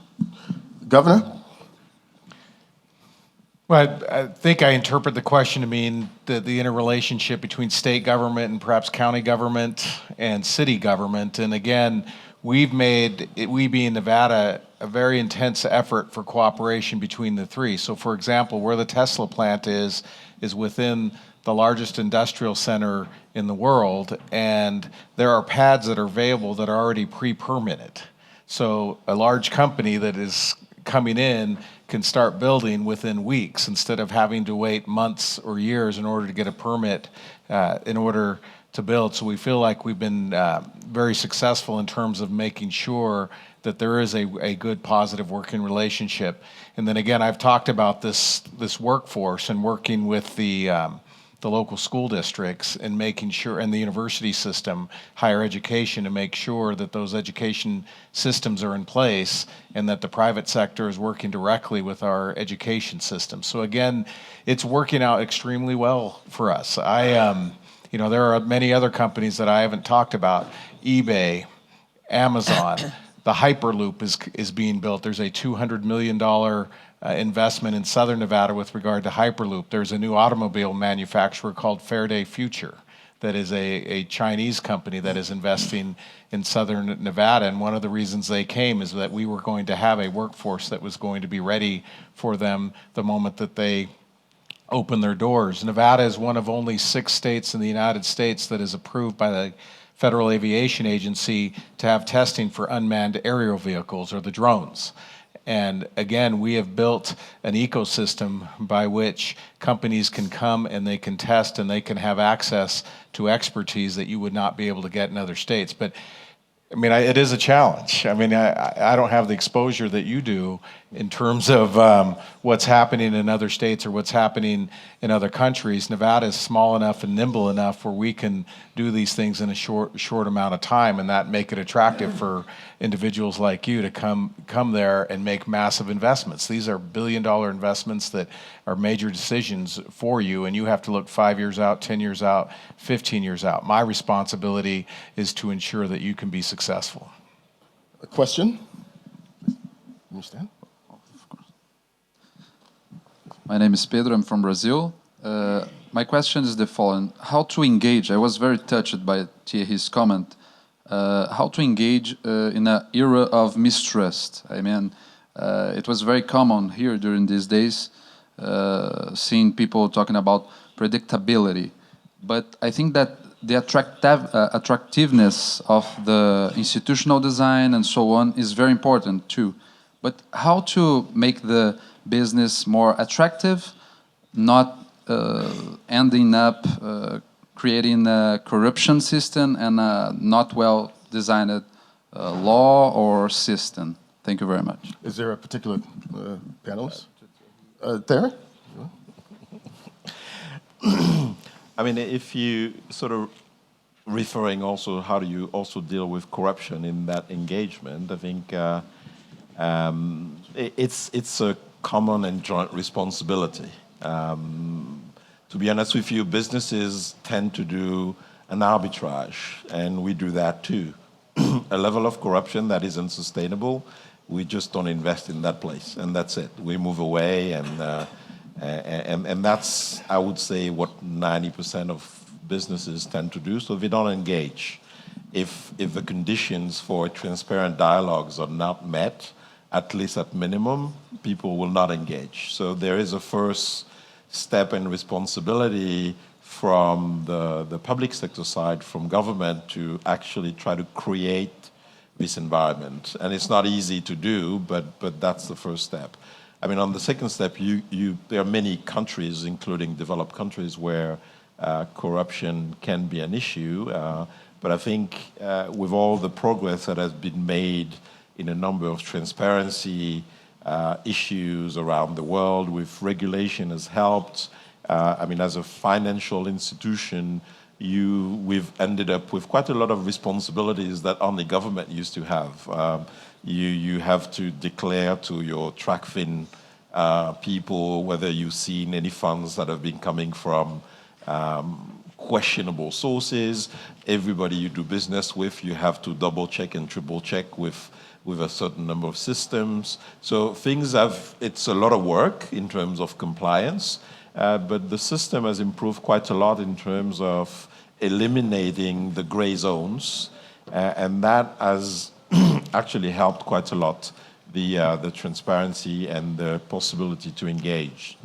Governor? Well, I think I interpret the question to mean the interrelationship between state government and perhaps county government and city government. And again, we've made, we being Nevada, a very intense effort for cooperation between the three. So for example, where the Tesla plant is within the largest industrial center in the world, and there are pads that are available that are already pre-permitted. So a large company that is coming in can start building within weeks instead of having to wait months or years in order to get a permit in order to build. So we feel like we've been very successful in terms of making sure that there is a good, positive working relationship. And then again, I've talked about this workforce and working with the local school districts and making sure, and the university system, higher education, to make sure that those education systems are in place and that the private sector is working directly with our education system. So again, it's working out extremely well for us. You know, there are many other companies that I haven't talked about, eBay, Amazon, the Hyperloop is being built. There's a $200 million investment in Southern Nevada with regard to Hyperloop. There's a new automobile manufacturer called Faraday Future that is a Chinese company that is investing in Southern Nevada. And one of the reasons they came is that we were going to have a workforce that was going to be ready for them the moment that they open their doors. Nevada is one of only 6 states in the United States that is approved by the Federal Aviation Agency to have testing for unmanned aerial vehicles, or the drones. And again, we have built an ecosystem by which companies can come and they can test and they can have access to expertise that you would not be able to get in other states. But I mean, it is a challenge. I mean, I don't have the exposure that you do in terms of what's happening in other states or what's happening in other countries. Nevada is small enough and nimble enough where we can do these things in a short amount of time, and that make it attractive for individuals like you to come there and make massive investments. These are billion-dollar investments that are major decisions for you, and you have to look 5 years out, 10 years out, 15 years out. My responsibility is to ensure that you can be successful. A question? Understand? My name is Pedro, I'm from Brazil. My question is the following: how to engage? I was very touched by Thierry's comment. How to engage in an era of mistrust? I mean, it was very common here during these days, seeing people talking about predictability. But I think that the attractiveness of the institutional design and so on is very important too. But how to make the business more attractive, not ending up creating a corruption system and a not well-designed law or system. Thank you very much. Is there a particular panelist? There? I mean, if you sort of referring also, how do you also deal with corruption in that engagement? I think it's a common and joint responsibility. To be honest with you, businesses tend to do an arbitrage, and we do that too. A level of corruption that is unsustainable, we just don't invest in that place, and that's it. We move away, and that's, I would say, what 90% of businesses tend to do. So they don't engage. If the conditions for transparent dialogues are not met, at least at minimum, people will not engage. So there is a first step and responsibility from the public sector side, from government, to actually try to create this environment. And it's not easy to do, but that's the first step. I mean, on the second step, there are many countries, including developed countries, where corruption can be an issue. But I think with all the progress that has been made in a number of transparency issues around the world, with regulation has helped. I mean, as a financial institution, we've ended up with quite a lot of responsibilities that only government used to have. You have to declare to your TRACFIN people whether you've seen any funds that have been coming from questionable sources. Everybody you do business with, you have to double check and triple check with a certain number of systems. So it's a lot of work in terms of compliance, but the system has improved quite a lot in terms of eliminating the gray zones, and that has actually helped quite a lot the transparency and the possibility to engage.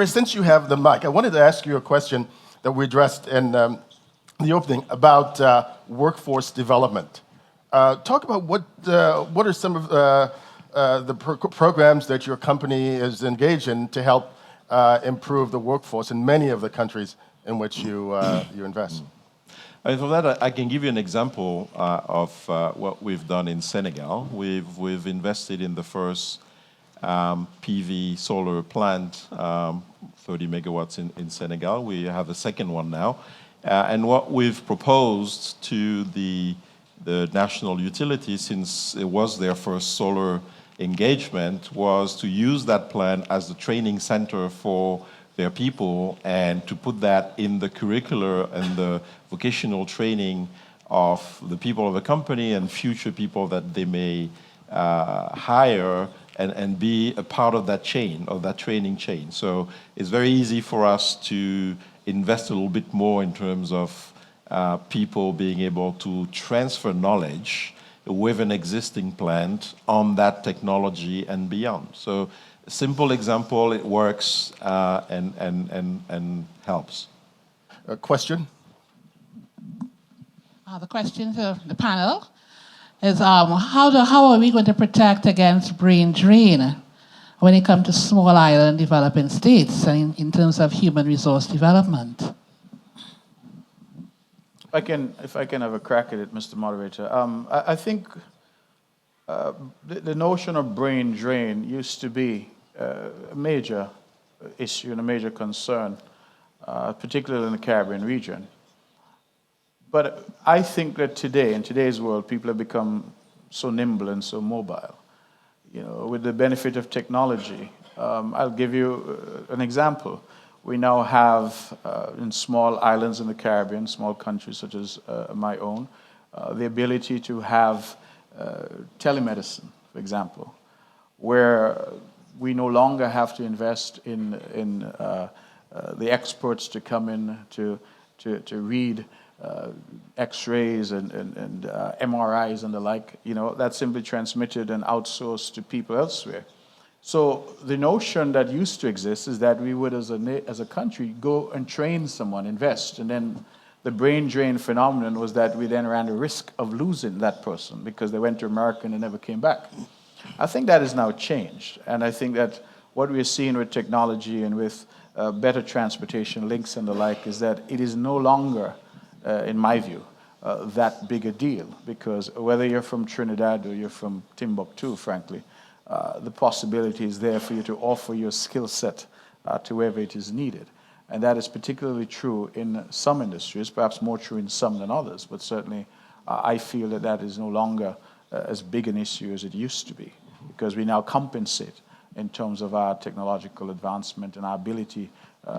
Since you have the mic, I wanted to ask you a question that we addressed in the opening about workforce development. Talk about what are some of the programs that your company is engaged in to help improve the workforce in many of the countries in which you invest. And for that, I can give you an example of what we've done in Senegal. We've invested in the first PV solar plant, 30 megawatts in Senegal. We have a second one now. And what we've proposed to the national utility, since it was their first solar engagement, was to use that plant as the training center for their people and to put that in the curricular and the vocational training of the people of the company and future people that they may hire and be a part of that chain, of that training chain. So it's very easy for us to invest a little bit more in terms of people being able to transfer knowledge with an existing plant on that technology and beyond. So a simple example, it works and helps. A question? The question to the panel is how are we going to protect against brain drain when it comes to small island developing states and in terms of human resource development? If I can have a crack at it, Mr. Moderator. I think the notion of brain drain used to be a major issue and a major concern, particularly in the Caribbean region. But I think that today, in today's world, people have become so nimble and so mobile. You know, with the benefit of technology, I'll give you an example. We now have, in small islands in the Caribbean, small countries such as my own, the ability to have telemedicine, for example, where we no longer have to invest in the experts to come in to read X-rays and MRIs and the like. You know, that's simply transmitted and outsourced to people elsewhere. So the notion that used to exist is that we would, as a country, go and train someone, invest, and then the brain drain phenomenon was that we then ran the risk of losing that person because they went to America and they never came back. I think that has now changed, and I think that what we're seeing with technology and with better transportation links and the like is that it is no longer, in my view, that big a deal, because whether you're from Trinidad or you're from Timbuktu, frankly, the possibility is there for you to offer your skill set to wherever it is needed. And that is particularly true in some industries, perhaps more true in some than others, but certainly I feel that that is no longer as big an issue as it used to be, because we now compensate in terms of our technological advancement and our ability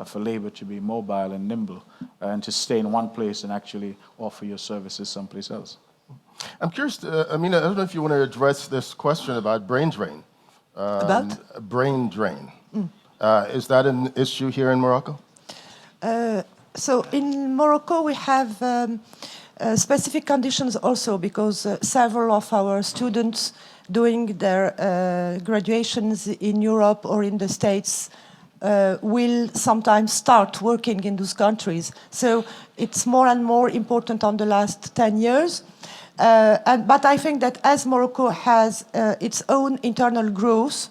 for labor to be mobile and nimble and to stay in one place and actually offer your services someplace else. I'm curious, Amina, I don't know if you want to address this question about brain drain. About? Brain drain. Is that an issue here in Morocco? So in Morocco, we have specific conditions also because several of our students doing their graduations in Europe or in the States will sometimes start working in those countries. So it's more and more important on the last 10 years. But I think that as Morocco has its own internal growth,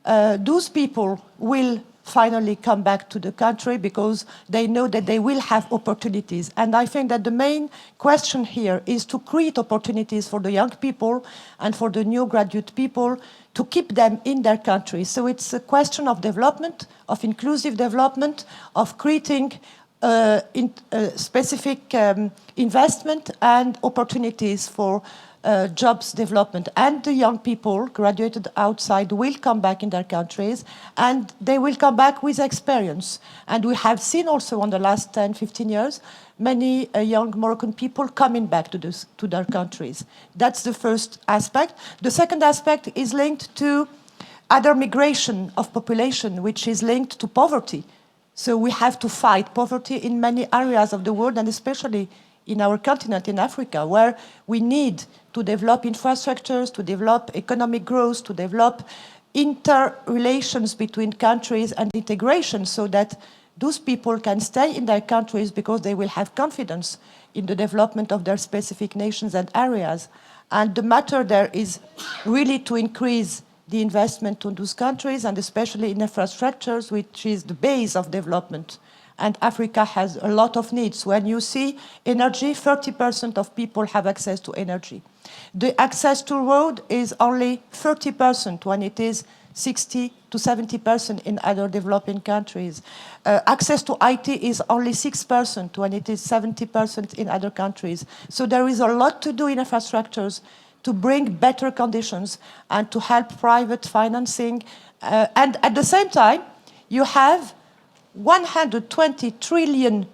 those people will finally come back to the country because they know that they will have opportunities. And I think that the main question here is to create opportunities for the young people and for the new graduate people to keep them in their country. So it's a question of development, of inclusive development, of creating specific investment and opportunities for jobs development. And the young people graduated outside will come back in their countries, and they will come back with experience. And we have seen also in the last 10, 15 years, many young Moroccan people coming back to their countries. That's the first aspect. The second aspect is linked to other migration of population, which is linked to poverty. So we have to fight poverty in many areas of the world, and especially in our continent, in Africa, where we need to develop infrastructures, to develop economic growth, to develop interrelations between countries and integration so that those people can stay in their countries because they will have confidence in the development of their specific nations and areas. And the matter there is really to increase the investment in those countries, and especially in infrastructures, which is the base of development. And Africa has a lot of needs. When you see energy, 30% of people have access to energy. The access to road is only 30% when it is 60 to 70% in other developing countries. Access to IT is only 6% when it is 70% in other countries. So there is a lot to do in infrastructures to bring better conditions and to help private financing. And at the same time, you have $120 trillion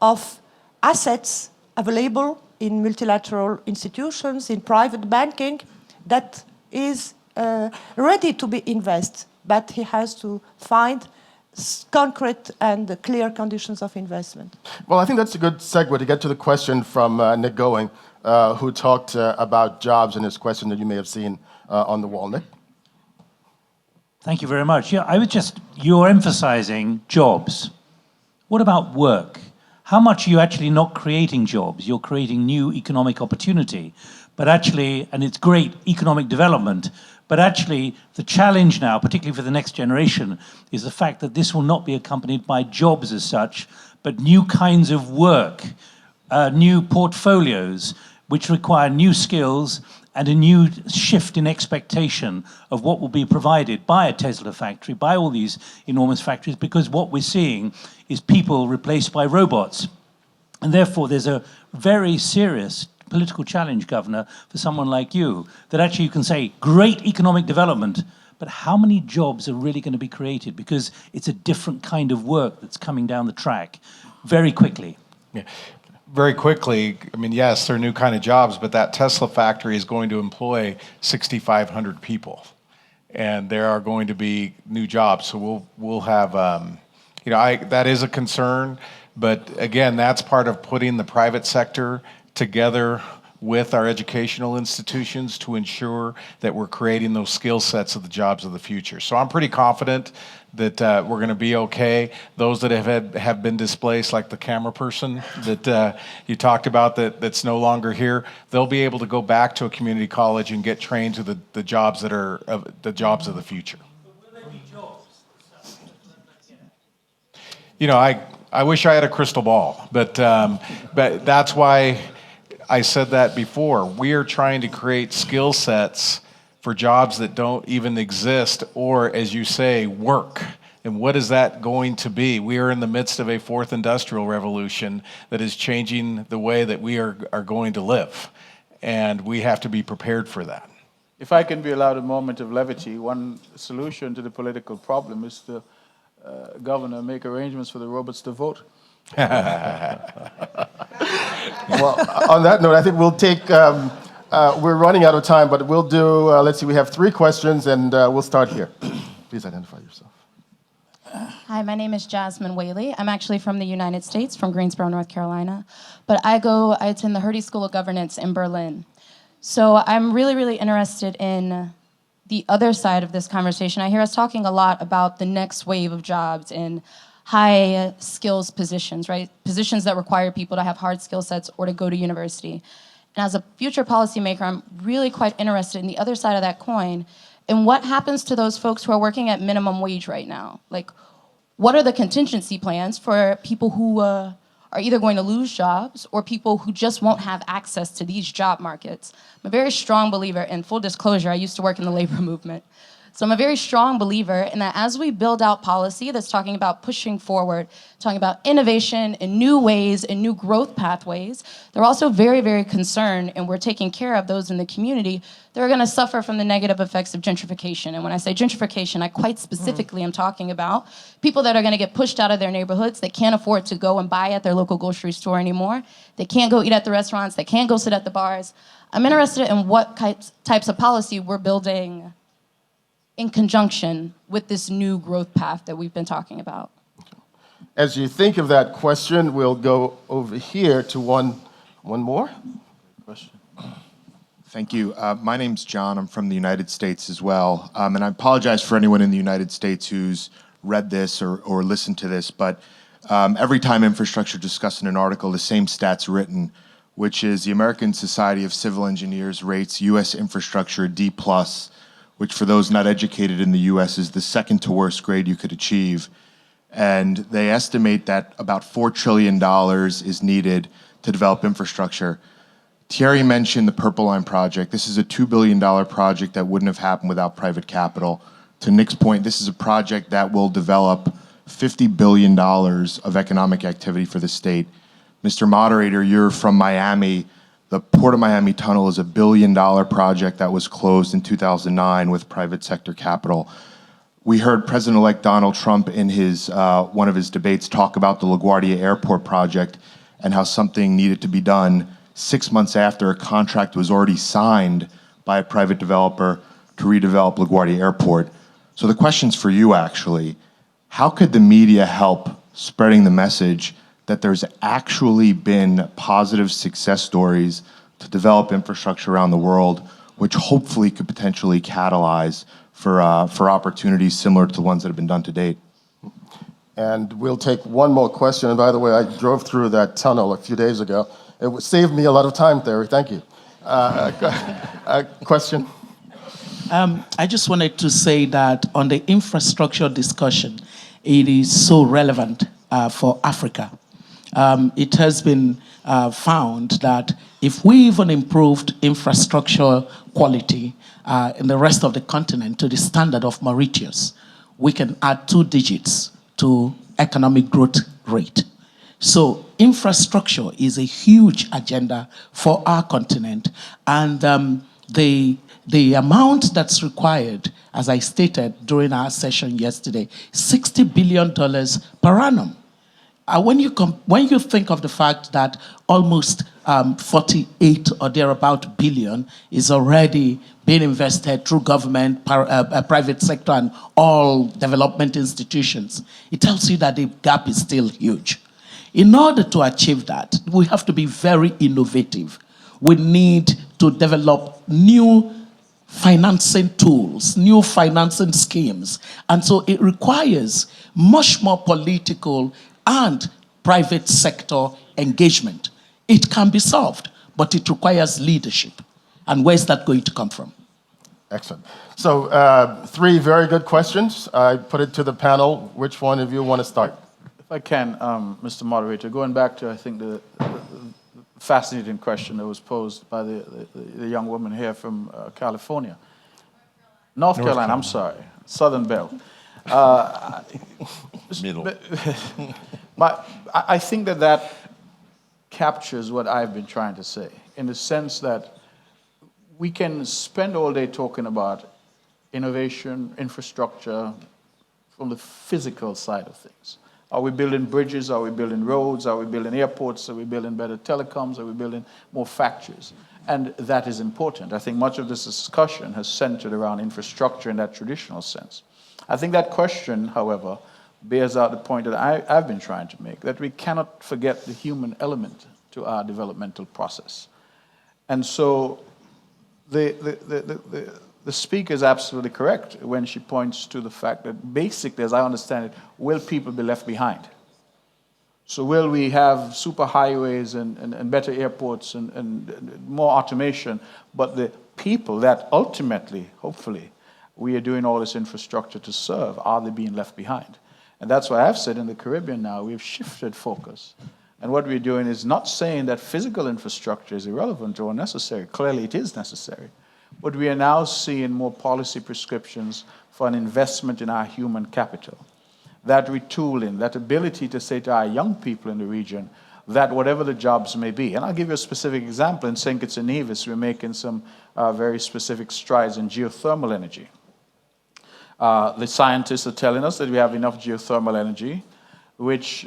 of assets available in multilateral institutions, in private banking, that is ready to be invested, but he has to find concrete and clear conditions of investment. Well, I think that's a good segue to get to the question from Nick Going, who talked about jobs in his question that you may have seen on the wall. Nick? Thank you very much. Yeah, you're emphasizing jobs. What about work? How much are you actually not creating jobs? You're creating new economic opportunity, but actually, and it's great economic development, but actually the challenge now, particularly for the next generation, is the fact that this will not be accompanied by jobs as such, but new kinds of work, new portfolios, which require new skills and a new shift in expectation of what will be provided by a Tesla factory, by all these enormous factories, because what we're seeing is people replaced by robots. And therefore, there's a very serious political challenge, Governor, for someone like you, that actually you can say, great economic development, but how many jobs are really going to be created? Because it's a different kind of work that's coming down the track very quickly. Yeah. Very quickly, I mean, yes, they're new kind of jobs, but that Tesla factory is going to employ 6,500 people, and there are going to be new jobs. So we'll have, that is a concern, but again, that's part of putting the private sector together with our educational institutions to ensure that we're creating those skill sets of the jobs of the future. So I'm pretty confident that we're going to be okay. Those that have been displaced, like the camera person that you talked about that's no longer here, they'll be able to go back to a community college and get trained to the jobs that are the jobs of the future. Will there be jobs? I wish I had a crystal ball, but that's why I said that before. We are trying to create skill sets for jobs that don't even exist, or, as you say, work. And what is that going to be? We are in the midst of a fourth industrial revolution that is changing the way that we are going to live. And we have to be prepared for that. If I can be allowed a moment of levity, one solution to the political problem is to, Governor, make arrangements for the robots to vote. Well, on that note, I think we'll take, we're running out of time, but we'll do, let's see, we have 3 questions, and we'll start here. Please identify yourself. Hi, my name is Jasmine Whaley. I'm actually from the United States, from Greensboro, North Carolina. But I attend the Hertie School of Governance in Berlin. So I'm really, really interested in the other side of this conversation. I hear us talking a lot about the next wave of jobs in high skills positions, right? Positions that require people to have hard skill sets or to go to university. And as a future policymaker, I'm really quite interested in the other side of that coin and what happens to those folks who are working at minimum wage right now. Like, what are the contingency plans for people who are either going to lose jobs or people who just won't have access to these job markets? I'm a very strong believer in full disclosure. I used to work in the labor movement. So I'm a very strong believer in that as we build out policy that's talking about pushing forward, talking about innovation and new ways and new growth pathways, they're also very, very concerned, and we're taking care of those in the community that are going to suffer from the negative effects of gentrification. And when I say gentrification, I quite specifically am talking about people that are going to get pushed out of their neighborhoods, that can't afford to go and buy at their local grocery store anymore, they can't go eat at the restaurants, they can't go sit at the bars. I'm interested in what types of policy we're building in conjunction with this new growth path that we've been talking about. As you think of that question, we'll go over here to one more question. Thank you. My name's John. I'm from the United States as well. And I apologize for anyone in the United States who's read this or listened to this, but every time infrastructure discussed in an article, the same stat's written, which is the American Society of Civil Engineers rates U.S. infrastructure D+, which for those not educated in the U.S. is the second to worst grade you could achieve. And they estimate that about $4 trillion is needed to develop infrastructure. Thierry mentioned the Purple Line project. This is a $2 billion project that wouldn't have happened without private capital. To Nick's point, this is a project that will develop $50 billion of economic activity for the state. Mr. Moderator, you're from Miami. The Port of Miami Tunnel is a $1 billion project that was closed in 2009 with private sector capital. We heard President-elect Donald Trump in his one of his debates talk about the LaGuardia Airport project and how something needed to be done 6 months after a contract was already signed by a private developer to redevelop LaGuardia Airport. So the question's for you, actually. How could the media help spreading the message that there's actually been positive success stories to develop infrastructure around the world, which hopefully could potentially catalyze for opportunities similar to the ones that have been done to date? And we'll take one more question. And by the way, I drove through that tunnel a few days ago. It saved me a lot of time, Thierry. Thank you. Question? I just wanted to say that on the infrastructure discussion, it is so relevant for Africa. It has been found that if we even improved infrastructure quality in the rest of the continent to the standard of Mauritius, we can add 2 digits to economic growth rate. So infrastructure is a huge agenda for our continent, and the amount that's required, as I stated during our session yesterday, $60 billion per annum. When you think of the fact that almost 48 or thereabout billion is already being invested through government, private sector, and all development institutions, it tells you that the gap is still huge. In order to achieve that, we have to be very innovative. We need to develop new financing tools, new financing schemes. And so it requires much more political and private sector engagement. It can be solved, but it requires leadership. And where's that going to come from? Excellent. So 3 very good questions. I put it to the panel. Which one of you want to start? If I can, Mr. Moderator, going back to, I think, the fascinating question that was posed by the young woman here from California. North Carolina, I'm sorry. Southern Belle. Middle. I think that captures what I've been trying to say, in the sense that we can spend all day talking about innovation, infrastructure, from the physical side of things. Are we building bridges? Are we building roads? Are we building airports? Are we building better telecoms? Are we building more factories? And that is important. I think much of this discussion has centered around infrastructure in that traditional sense. I think that question, however, bears out the point that I've been trying to make, that we cannot forget the human element to our developmental process. And so the speaker is absolutely correct when she points to the fact that basically, as I understand it, will people be left behind? So will we have super highways and better airports and more automation, but the people that ultimately, hopefully, we are doing all this infrastructure to serve, are they being left behind? And that's why I've said in the Caribbean now, we've shifted focus. And what we're doing is not saying that physical infrastructure is irrelevant or unnecessary. Clearly it is necessary. But we are now seeing more policy prescriptions for an investment in our human capital. That retooling, that ability to say to our young people in the region that whatever the jobs may be, and I'll give you a specific example. In St. Kitts and Nevis, we're making some very specific strides in geothermal energy. The scientists are telling us that we have enough geothermal energy, which,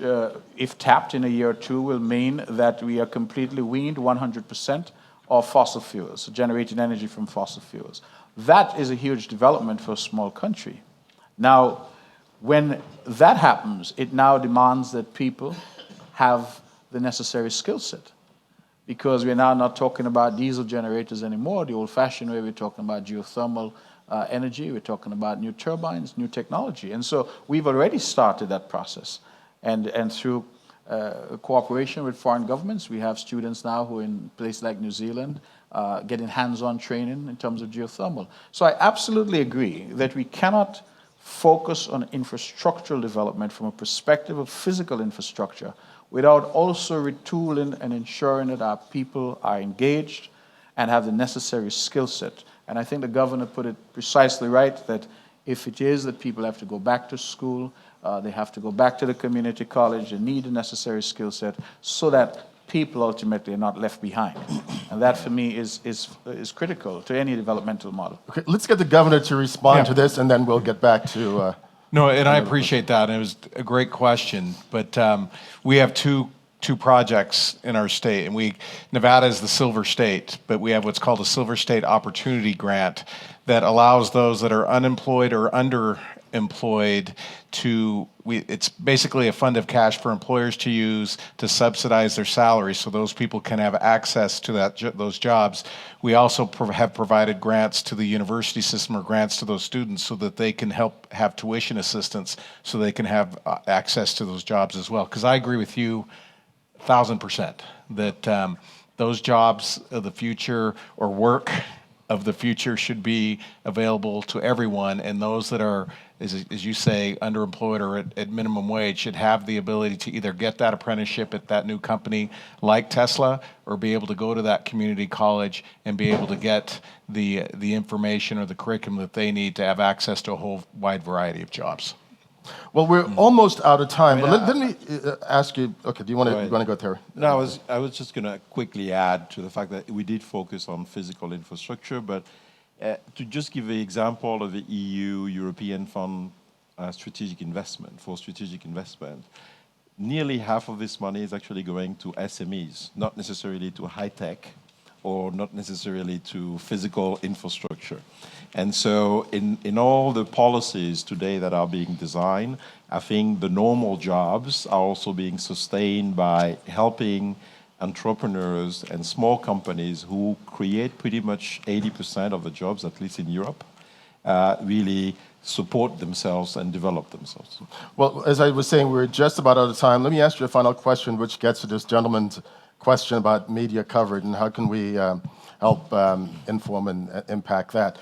if tapped in a year or two, will mean that we are completely weaned 100% of fossil fuels, generating energy from fossil fuels. That is a huge development for a small country. Now, when that happens, it now demands that people have the necessary skill set, because we're now not talking about diesel generators anymore, the old-fashioned way. We're talking about geothermal energy, we're talking about new turbines, new technology. And so we've already started that process. And through cooperation with foreign governments, we have students now who are in places like New Zealand getting hands-on training in terms of geothermal. So I absolutely agree that we cannot focus on infrastructural development from a perspective of physical infrastructure without also retooling and ensuring that our people are engaged and have the necessary skill set. And I think the governor put it precisely right, that if it is that people have to go back to school, they have to go back to the community college, they need the necessary skill set so that people ultimately are not left behind. And that, for me, is critical to any developmental model. Okay, let's get the governor to respond to this, and then we'll get back to... No, and I appreciate that. And it was a great question. But we have two projects in our state, and Nevada is the Silver State, but we have what's called a Silver State Opportunity Grant that allows those that are unemployed or underemployed it's basically a fund of cash for employers to use to subsidize their salaries so those people can have access to those jobs. We also have provided grants to the university system, or grants to those students, so that they can help have tuition assistance so they can have access to those jobs as well. Because I agree with you 1,000% that those jobs of the future, or work of the future, should be available to everyone, and those that are, as you say, underemployed or at minimum wage should have the ability to either get that apprenticeship at that new company like Tesla, or be able to go to that community college and be able to get the information or the curriculum that they need to have access to a whole wide variety of jobs. Well, we're almost out of time, but let me ask you, okay, do you want to go, Terry? No, I was just going to quickly add to the fact that we did focus on physical infrastructure, but to just give an example of the European Fund strategic investment, nearly half of this money is actually going to SMEs, not necessarily to high-tech, or not necessarily to physical infrastructure. And so in all the policies today that are being designed, I think the normal jobs are also being sustained by helping entrepreneurs and small companies who create pretty much 80% of the jobs, at least in Europe, really support themselves and develop themselves. Well, as I was saying, we're just about out of time. Let me ask you a final question, which gets to this gentleman's question about media coverage and how can we help inform and impact that.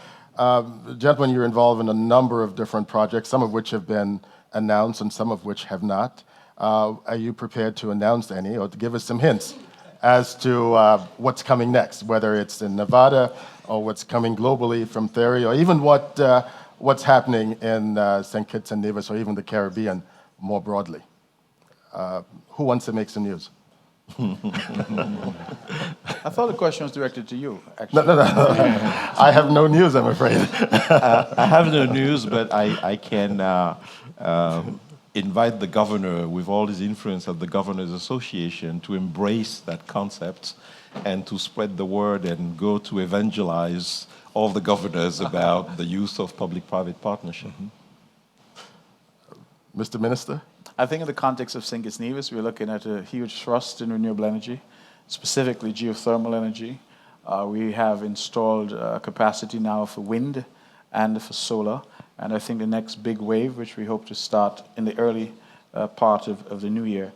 Gentlemen, you're involved in a number of different projects, some of which have been announced and some of which have not. Are you prepared to announce any, or to give us some hints as to what's coming next, whether it's in Nevada or what's coming globally from Theory, or even what's happening in St. Kitts and Nevis, or even the Caribbean more broadly? Who wants to make some news? I thought the question was directed to you, actually. No. I have no news, I'm afraid. I have no news, but I can invite the governor, with all his influence at the Governors Association, to embrace that concept and to spread the word and go to evangelize all the governors about the use of public-private partnership. Mr. Minister? I think in the context of St. Kitts and Nevis, we're looking at a huge thrust in renewable energy, specifically geothermal energy. We have installed capacity now for wind and for solar. And I think the next big wave, which we hope to start in the early part of the new year,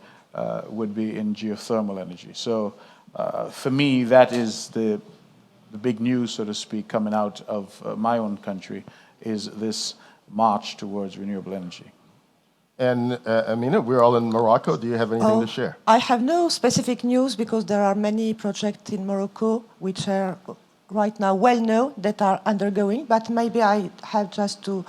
would be in geothermal energy. So for me, that is the big news, so to speak, coming out of my own country, is this march towards renewable energy. And Amina, we're all in Morocco. Do you have anything to share? I have no specific news because there are many projects in Morocco which are right now well known that are undergoing, but maybe I have just to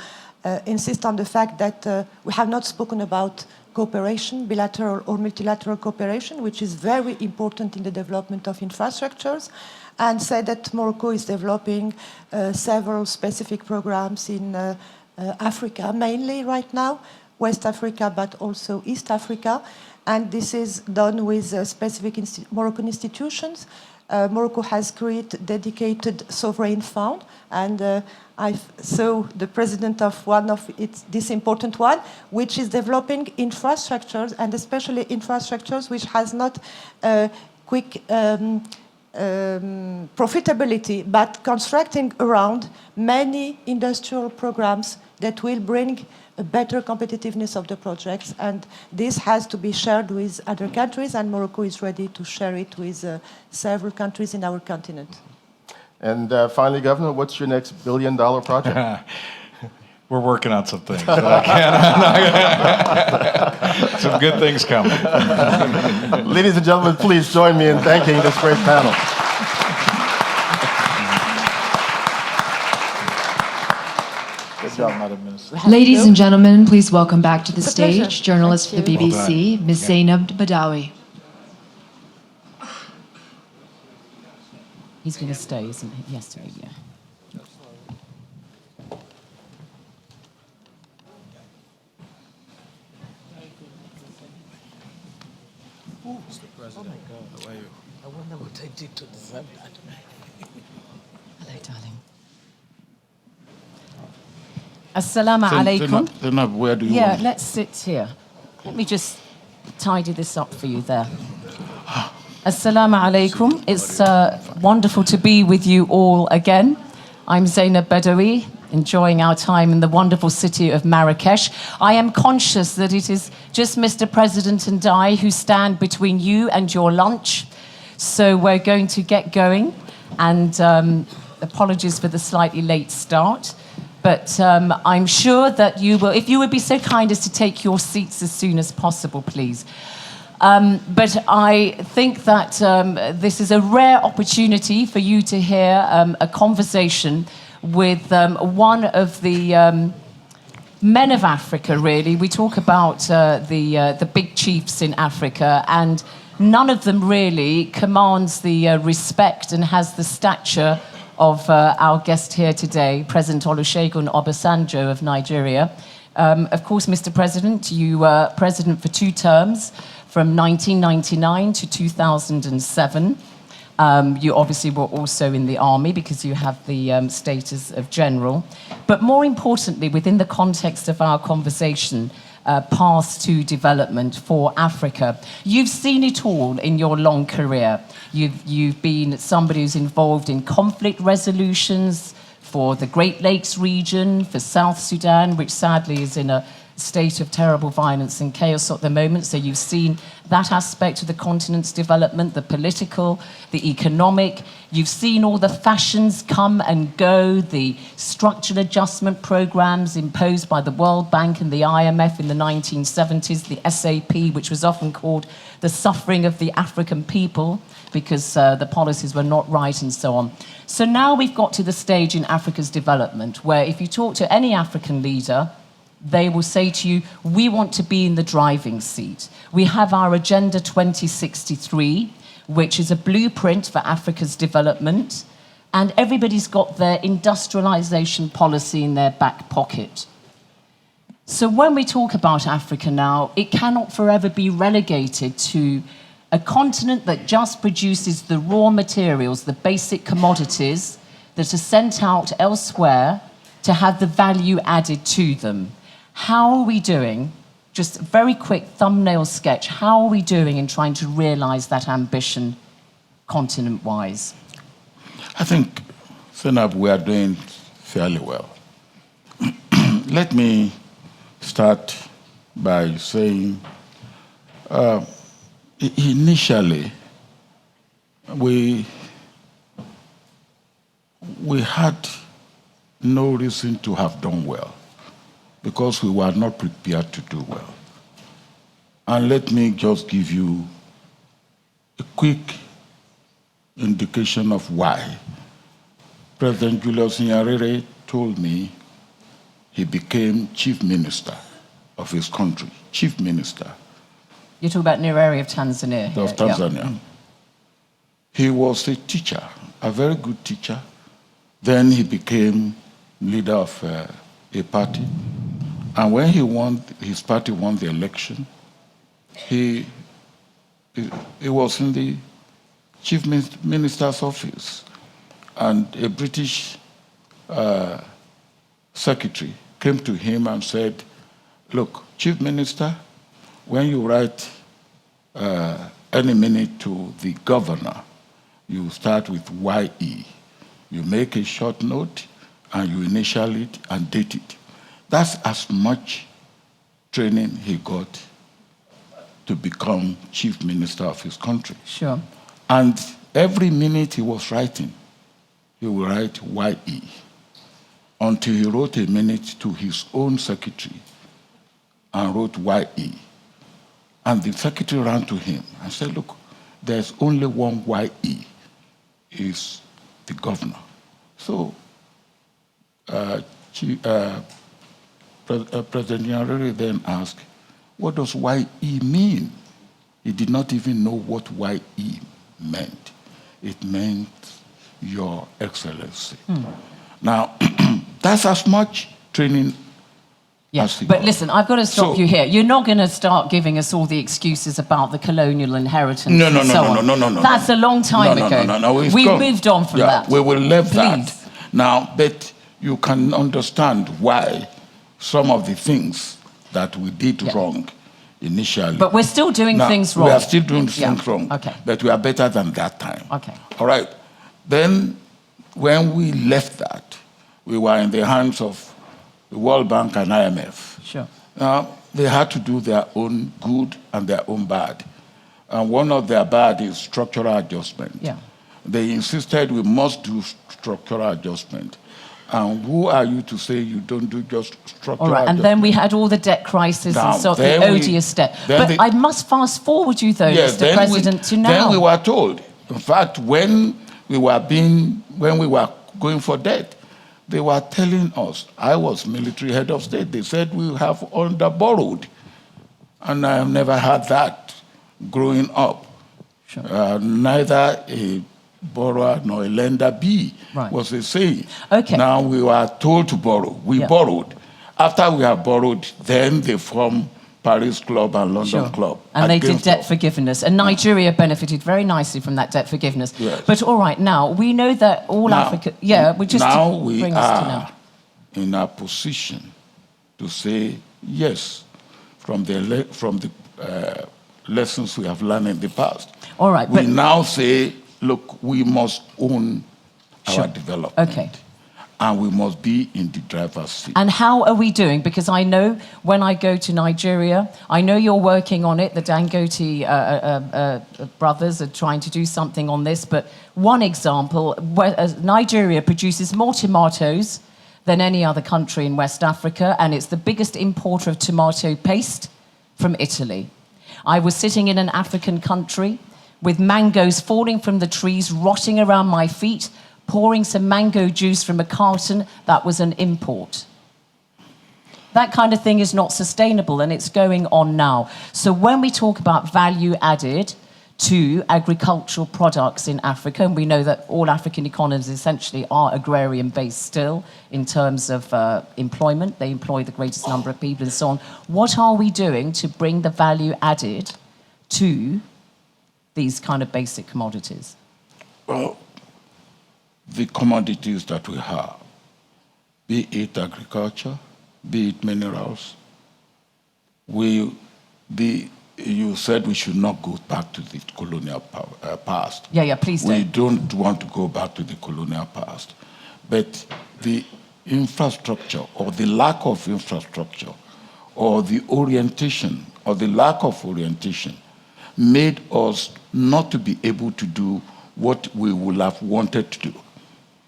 insist on the fact that we have not spoken about cooperation, bilateral or multilateral cooperation, which is very important in the development of infrastructures, and say that Morocco is developing several specific programs in Africa, mainly right now, West Africa, but also East Africa. And this is done with specific Moroccan institutions. Morocco has created dedicated sovereign fund, and I saw the president of one of this important one, which is developing infrastructures, and especially infrastructures which has not quick profitability, but constructing around many industrial programs that will bring a better competitiveness of the projects, and this has to be shared with other countries, and Morocco is ready to share it with several countries in our continent. And finally, Governor, what's your next billion-dollar project? We're working on some things. So some good things coming. Ladies and gentlemen, please join me in thanking this great panel. Good job, Madam Minister. Ladies and gentlemen, please welcome back to the It's a pleasure. stage journalist for the Well BBC, done. Ms. Yeah. Zainab Badawi. He's going to stay, isn't he? Yes, to be, yeah. Mr. President, how are you? I wonder what I did to deserve that. Hello, darling. Assalamu alaikum. Zainab, where do you Yeah, want? let's sit here. Let me just tidy this up for you there. Assalamu alaikum. It's wonderful to be with you all again. I'm Zainab Badawi, enjoying our time in the wonderful city of Marrakesh. I am conscious that it is just Mr. President and I who stand between you and your lunch. So we're going to get going. And apologies for the slightly late start. But I'm sure that you will, if you would be so kind as to take your seats as soon as possible, please. But I think that this is a rare opportunity for you to hear a conversation with one of the men of Africa, really. We talk about the big chiefs in Africa, and none of them really commands the respect and has the stature of our guest here today, President Olusegun Obasanjo of Nigeria. Of course, Mr. President, you were president for 2 terms, from 1999 to 2007. You obviously were also in the army because you have the status of general. But more importantly, within the context of our conversation, path to development for Africa, you've seen it all in your long career. You've been somebody who's involved in conflict resolutions for the Great Lakes region, for South Sudan, which sadly is in a state of terrible violence and chaos at the moment. So you've seen that aspect of the continent's development, the political, the economic. You've seen all the fashions come and go, the structural adjustment programs imposed by the World Bank and the IMF in the 1970s, the SAP, which was often called the suffering of the African people because the policies were not right and so on. So now we've got to the stage in Africa's development where if you talk to any African leader, they will say to you, we want to be in the driving seat. We have our Agenda 2063, which is a blueprint for Africa's development, and everybody's got their industrialization policy in their back pocket. So when we talk about Africa now, it cannot forever be relegated to a continent that just produces the raw materials, the basic commodities that are sent out elsewhere to have the value added to them. How are we doing? Just a very quick thumbnail sketch. How are we doing in trying to realize that ambition continent-wise? I think, Zainab, we are doing fairly well. Let me start by saying, initially, we had no reason to have done well, because we were not prepared to do well. And let me just give you a quick indication of why. President Julius Nyerere told me he became chief minister of his country, chief minister You're talking about Nyerere of Tanzania here. of Tanzania. Yeah. He was a teacher, a very good teacher. Then he became leader of a party. And when his party won the election, he was in the chief minister's office. And a British secretary came to him and said, look, chief minister, when you write any minute to the governor, you start with YE. You make a short note and you initial it and date it. That's as much training he got to become chief minister of his country. Sure. And every minute he was writing, he would write YE until he wrote a minute to his own secretary and wrote YE. And the secretary ran to him and said, look, there's only one YE, is the governor. So President Nyerere then asked, what does YE mean? He did not even know what YE meant. It meant Your Excellency. Now, that's as much training as he But got. listen, I've got to stop So- you here. You're not going to start giving us all the excuses about the colonial inheritance No, and so on. no. That's a long time ago. No, it's We've gone. moved on from that. We will leave that. Please. Now, but you can understand why some of the things that we did wrong initially. But we're still doing Now, things wrong. We are still doing Yeah. things wrong. Okay. But we are better than that time. Okay. All right. Then, when we left that, we were in the hands of the World Bank and IMF. Sure. They had to do their own good and their own bad. And one of their bad is structural adjustment. Yeah. They insisted we must do structural adjustment. And who are you to say you don't do just structural All right, and adjustment? then we had all the debt crisis Now, and so the then we- odious debt. then But the- I must fast forward you, though, Yes, Mr. President, to now. Then we were told, in fact, when we were going for debt, they were telling us, I was military head of state, they said we have underborrowed. And I have never had that growing up. Sure. Neither a borrower nor a lender be, Right. was the saying. Okay. Now we were told to borrow. We Yeah. borrowed. After we have borrowed, then they formed Paris Club and London Sure. Club. And they did against debt us. forgiveness. And Nigeria benefited very nicely from that debt forgiveness. Yes. But all right, now, we know that all Now- Africa... Yeah, we just... now to we bring us to now. are in a position to say yes from the lessons we have learned in the past. All right, We but... now say, look, we must own Sure. our development. Okay. And we must be in the driver's seat. And how are we doing? Because I know when I go to Nigeria, I know you're working on it. The Dangote brothers are trying to do something on this. But one example, Nigeria produces more tomatoes than any other country in West Africa, and it's the biggest importer of tomato paste from Italy. I was sitting in an African country with mangoes falling from the trees, rotting around my feet, pouring some mango juice from a carton that was an import. That kind of thing is not sustainable, and it's going on now. So when we talk about value added to agricultural products in Africa, and we know that all African economies essentially are agrarian-based still in terms of employment, they employ the greatest number of people and so on, what are we doing to bring the value added to these kind of basic commodities? Well, the commodities that we have, be it agriculture, be it minerals, you said we should not go back to the colonial past. Yeah, please do. We don't want to go back to the colonial past. But the infrastructure or the lack of infrastructure or the orientation or the lack of orientation made us not to be able to do what we would have wanted to do.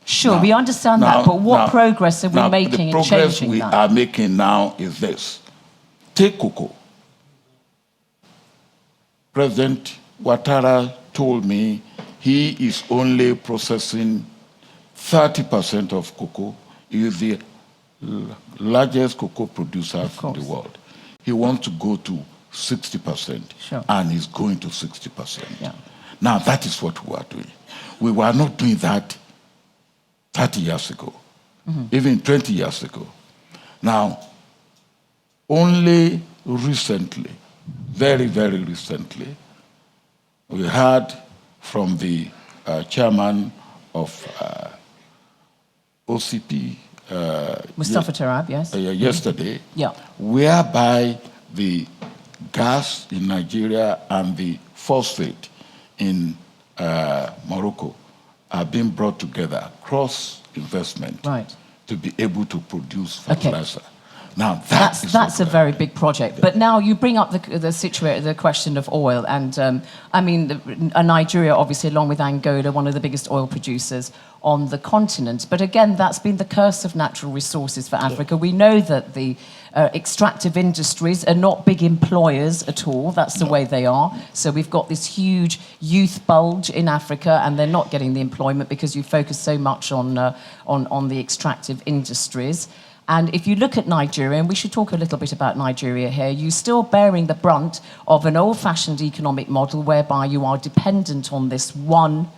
Sure, we understand that, but what progress are we making in the progress changing we that? are making now is this. Take cocoa. President Ouattara told me he is only processing 30% of cocoa, is the largest cocoa producer in the world. He wants to go to 60%, and he's going to 60%. Now, that is what we are doing. We were not doing that 30 years ago, even 20 years ago. Now, only recently, very, very recently, we heard from the chairman of OCP, Mustafa Tarab, yes. Yesterday, whereby the gas in Nigeria and the phosphate in Morocco are being brought together, cross-investment, to be able to produce fertilizer. Now, that's a very big project. But now you bring up the question of oil, and I mean, Nigeria, obviously, along with Angola, one of the biggest oil producers on the continent. But again, that's been the curse of natural resources for Africa. We know that the extractive industries are not big employers at all. That's the way they are. So we've got this huge youth bulge in Africa, and they're not getting the employment because you focus so much on the extractive industries. And if you look at Nigeria, and we should talk a little bit about Nigeria here, you're still bearing the brunt of an old-fashioned economic model whereby you are dependent on this one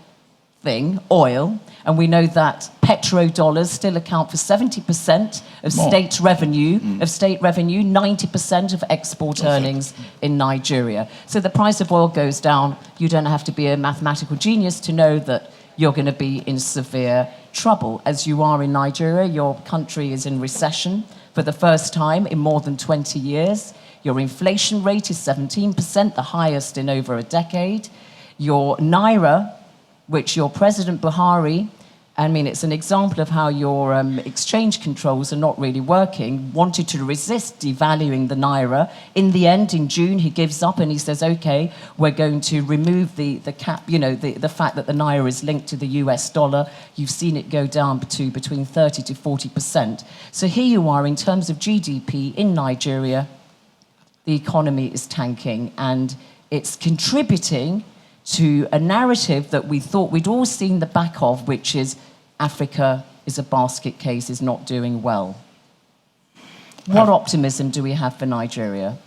thing, oil, and we know that petrodollars still account for 70% of state revenue, 90% of export earnings in Nigeria. So the price of oil goes down. You don't have to be a mathematical genius to know that you're going to be in severe trouble. As you are in Nigeria, your country is in recession for the first time in more than 20 years. Your inflation rate is 17%, the highest in over a decade. Your naira, which your President Buhari, I mean, it's an example of how your exchange controls are not really working, wanted to resist devaluing the naira. In the end, in June, he gives up and he says, okay, we're going to remove the cap, you know, the fact that the naira is linked to the US dollar. You've seen it go down to between 30 to 40%. So here you are in terms of GDP in Nigeria, the economy is tanking and it's contributing to a narrative that we thought we'd all seen the back of, which is Africa is a basket case, is not doing well. What optimism do we have for Nigeria?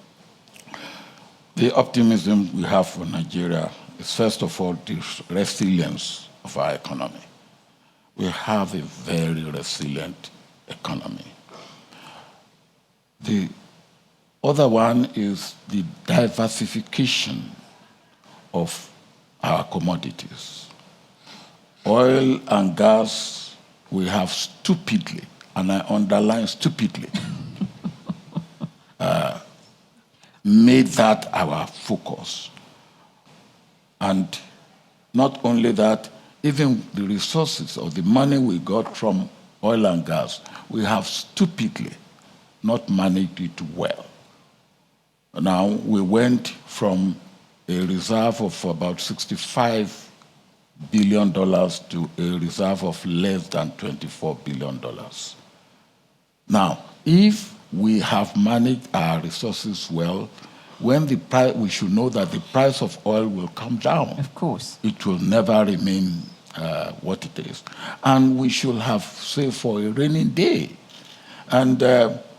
The optimism we have for Nigeria is, first of all, the resilience of our economy. We have a very resilient economy. The other one is the diversification of our commodities. Oil and gas, we have stupidly, and I underline stupidly, made that our focus. And not only that, even the resources or the money we got from oil and gas, we have stupidly not managed it well. Now, we went from a reserve of about $65 billion to a reserve of less than $24 billion. Now, if we have managed our resources well, when the price, we should know that the price of oil will come down. Of course. It will never remain what it is. And we should have saved for a rainy day. And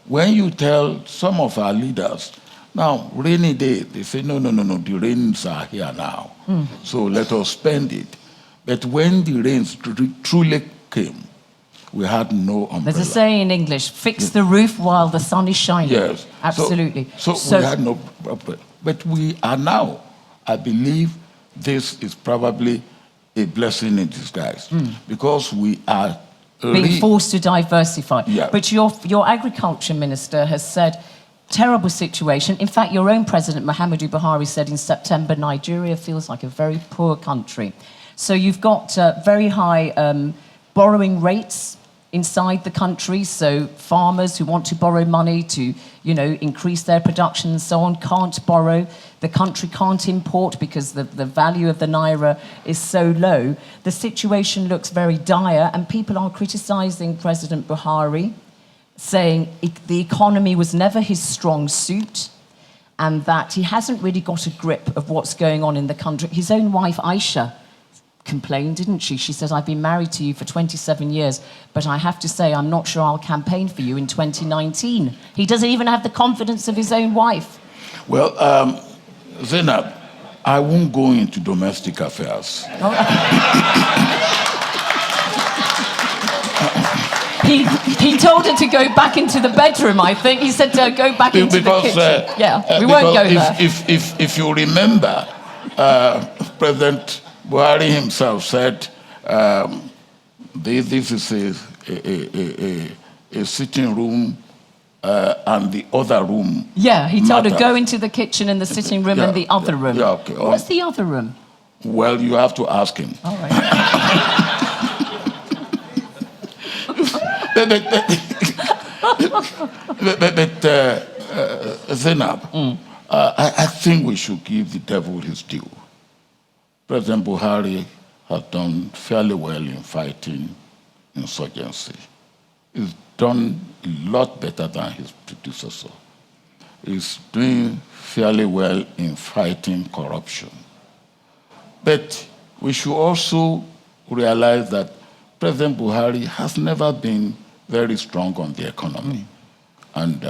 when you tell some of our leaders, now, rainy day, they say, no, the rains are here now. So let us spend it. But when the rains truly came, we had no umbrella. There's a saying in English, fix the roof while the sun is shining. Yes. Absolutely. So we had no problem. But we are now, I believe this is probably a blessing in disguise. Because we are being forced to diversify. Yeah. But your agriculture minister has said, terrible situation. In fact, your own President, Muhammadu Buhari, said in September, Nigeria feels like a very poor country. So you've got very high borrowing rates inside the country. So farmers who want to borrow money to, you know, increase their production and so on can't borrow. The country can't import because the value of the naira is so low. The situation looks very dire, and people are criticizing President Buhari, saying the economy was never his strong suit and that he hasn't really got a grip of what's going on in the country. His own wife, Aisha, complained, didn't she? She said, I've been married to you for 27 years, but I have to say, I'm not sure I'll campaign for you in 2019. He doesn't even have the confidence of his own wife. Well, Zainab, I won't go into domestic affairs. He told her to go back into the bedroom, I think. He said to go back into the kitchen. We won't go there. If you remember, President Buhari himself said this is a sitting room and the other room. Yeah, he told her matters. go into the kitchen and the sitting room and the other room. Yeah, okay. What's the other room? Well, you have to ask him. All right. Zainab, I think we should give the devil his due. President Buhari has done fairly well in fighting insurgency. He's done a lot better than his predecessor. He's doing fairly well in fighting corruption. But we should also realize that President Buhari has never been very strong on the economy. And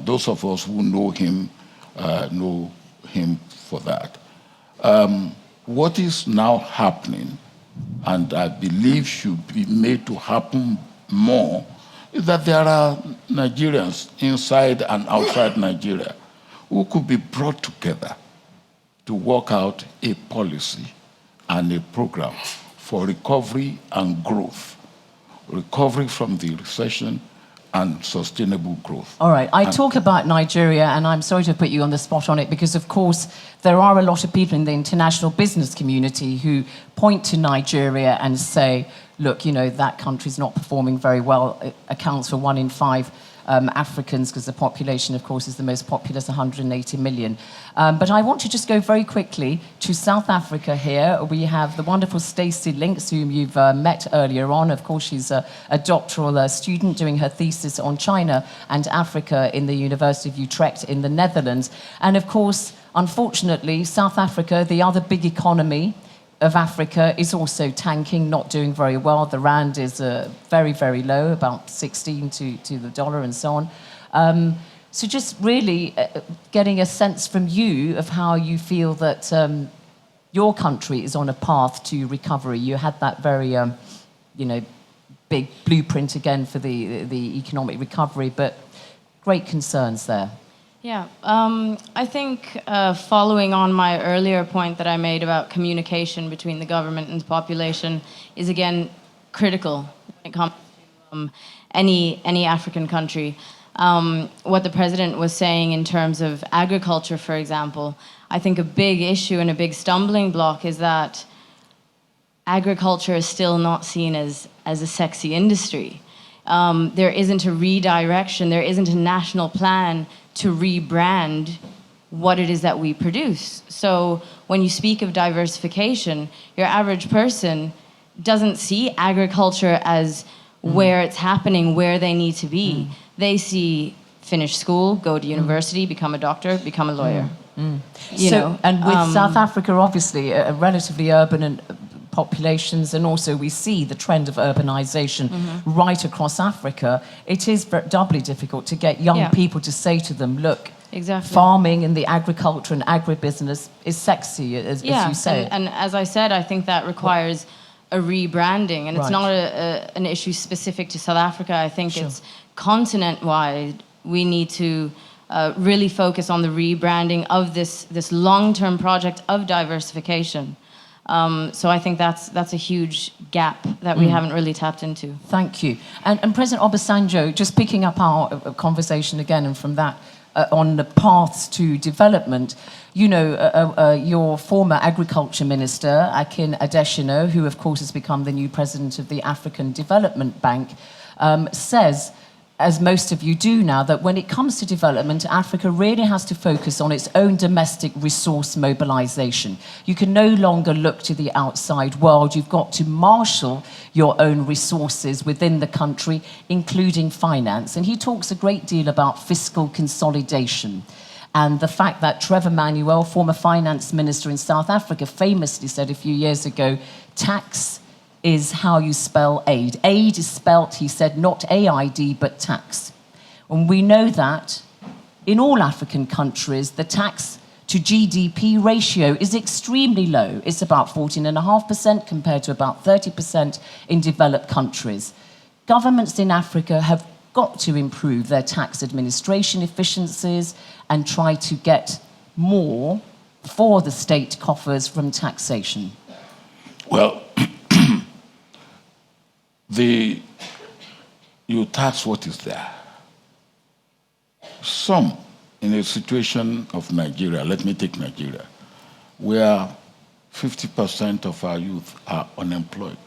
those of us who know him for that. What is now happening, and I believe should be made to happen more, is that there are Nigerians inside and outside Nigeria who could be brought together to work out a policy and a program for recovery and growth, recovery from the recession and sustainable growth. All right, I talk about Nigeria, and I'm sorry to put you on the spot on it, because of course there are a lot of people in the international business community who point to Nigeria and say, look, you know, that country's not performing very well. It accounts for 1 in 5 Africans, because the population, of course, is the most populous, 180 million. But I want to just go very quickly to South Africa here. We have the wonderful Stacey Links, whom you've met earlier on. Of course, she's a doctoral student doing her thesis on China and Africa in the University of Utrecht in the Netherlands. And of course, unfortunately, South Africa, the other big economy of Africa, is also tanking, not doing very well. The rand is very, very low, about 16 to the dollar and so on. So just really getting a sense from you of how you feel that your country is on a path to recovery. You had that very, big blueprint again for the economic recovery, but great concerns there. Yeah, I think following on my earlier point that I made about communication between the government and the population is again critical when it comes to any African country. What the president was saying in terms of agriculture, for example, I think a big issue and a big stumbling block is that agriculture is still not seen as a sexy industry. There isn't a redirection, there isn't a national plan to rebrand what it is that we produce. So when you speak of diversification, your average person doesn't see agriculture as where it's happening, where they need to be. They see finish school, go to university, become a doctor, become a lawyer. And with South Africa, obviously, a relatively urban populations, and also we see the trend of urbanization right across Africa, it is doubly difficult to get young people to say to them, look, farming and the agriculture and agribusiness is sexy, as you say. And as I said, I think that requires a rebranding, and it's not an issue specific to South Africa. I think it's continent-wide. We need to really focus on the rebranding of this long-term project of diversification. So I think that's a huge gap that we haven't really tapped into. Thank you. And President Obasanjo, just picking up our conversation again, and from that on the paths to development, you know, your former agriculture minister, Akin Adesina, who of course has become the new president of the African Development Bank, says, as most of you do now, that when it comes to development, Africa really has to focus on its own domestic resource mobilization. You can no longer look to the outside world. You've got to marshal your own resources within the country, including finance. And he talks a great deal about fiscal consolidation. And the fact that Trevor Manuel, former finance minister in South Africa, famously said a few years ago, tax is how you spell aid. Aid is spelt, he said, not AID, but tax. And we know that in all African countries, the tax to GDP ratio is extremely low. It's about 14.5% compared to about 30% in developed countries. Governments in Africa have got to improve their tax administration efficiencies and try to get more for the state coffers from taxation. Well, you tax what is there. Some, in a situation of Nigeria, let me take Nigeria, where 50% of our youth are unemployed.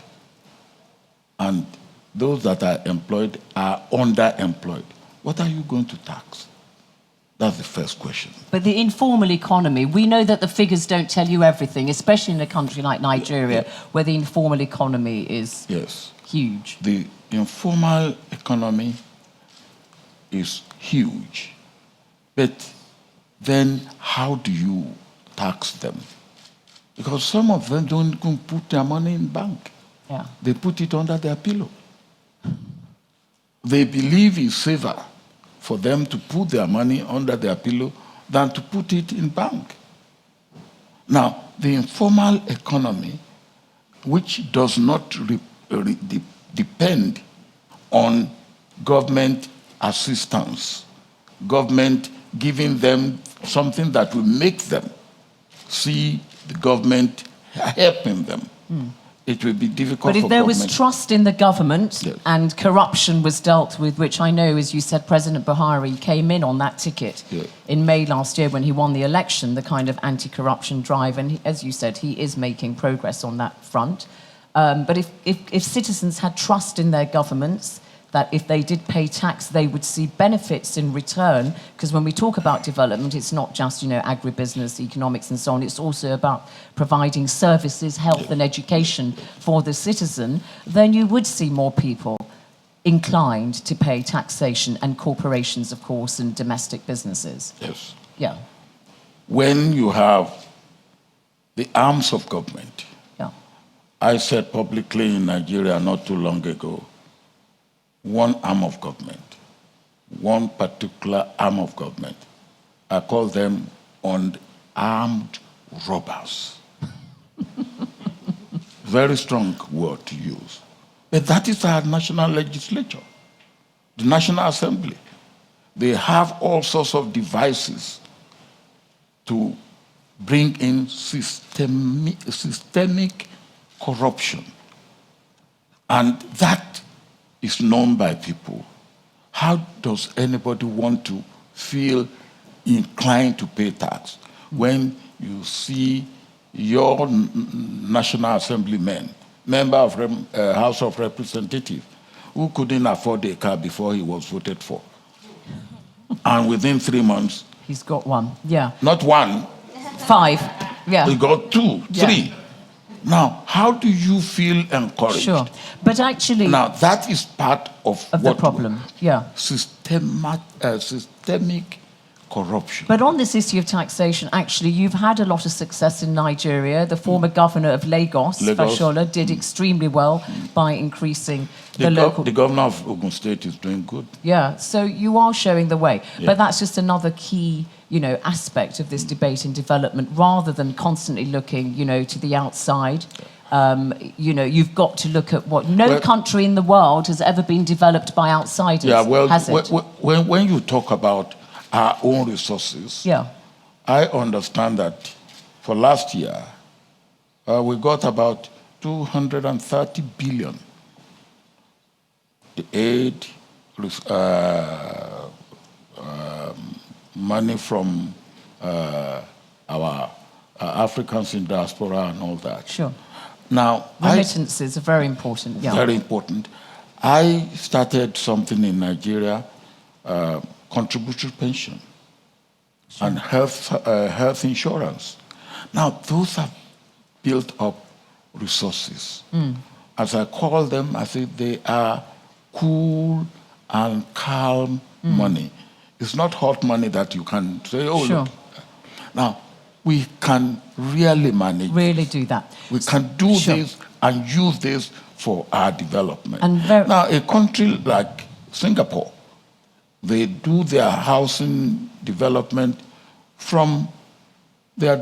And those that are employed are underemployed. What are you going to tax? That's the first question. But the informal economy, we know that the figures don't tell you everything, especially in a country like Nigeria, where the informal economy is huge. The informal economy is huge. But then how do you tax them? Because some of them don't even put their money in bank. Yeah. They put it under their pillow. They believe it's safer for them to put their money under their pillow than to put it in bank. Now, the informal economy, which does not depend on government assistance, government giving them something that will make them see the government helping them. It will be difficult But if for there government. was trust in the government and corruption was dealt with, which I know, as you said, President Buhari came in on that ticket in May last year when he won the election, the kind of anti-corruption drive, and as you said, he is making progress on that front. But if citizens had trust in their governments, that if they did pay tax, they would see benefits in return. Because when we talk about development, it's not just, agribusiness, economics and so on. It's also about providing services, health and education for the citizen. Then you would see more people inclined to pay taxation, and corporations, of course, and domestic businesses. Yes. Yeah. When you have the arms of government, I said publicly in Nigeria not too long ago, one arm of government, one particular arm of government, I call them unarmed robbers. Very strong word to use. But that is our national legislature, the National Assembly. They have all sorts of devices to bring in systemic corruption. And that is known by people. How does anybody want to feel inclined to pay tax when you see your National Assembly member of House of Representatives, who couldn't afford a car before he was voted for? And within 3 months... He's got one, yeah. Not one. 5, yeah. He got 2, 3. Now, how do you feel encouraged? Sure, but actually... Now, that is part of what the problem, systemic corruption. But on this issue of taxation, actually, you've had a lot of success in Nigeria. The former governor of Lagos, Fashola, did extremely well by increasing the local... The governor of Ogun State is doing good. Yeah, so you are showing the way. But that's just another key, aspect of this debate in development, rather than constantly looking, to the outside. You've got to look at what... No country in the world has ever been developed by outsiders, has it? When you talk about our own resources, I understand that for last year, we got about 230 billion. The aid, money from our Africans in diaspora and all that. Sure. Now, remittances are very important. Very important. I started something in Nigeria, contributory pension and health insurance. Now, those have built up resources. As I call them, I say they are cool and calm money. It's not hot money that you can say, oh, look. Now, we can really manage. Really do that. We can do Sure. this and use this for our development. And now, a country like Singapore, they do their housing development from their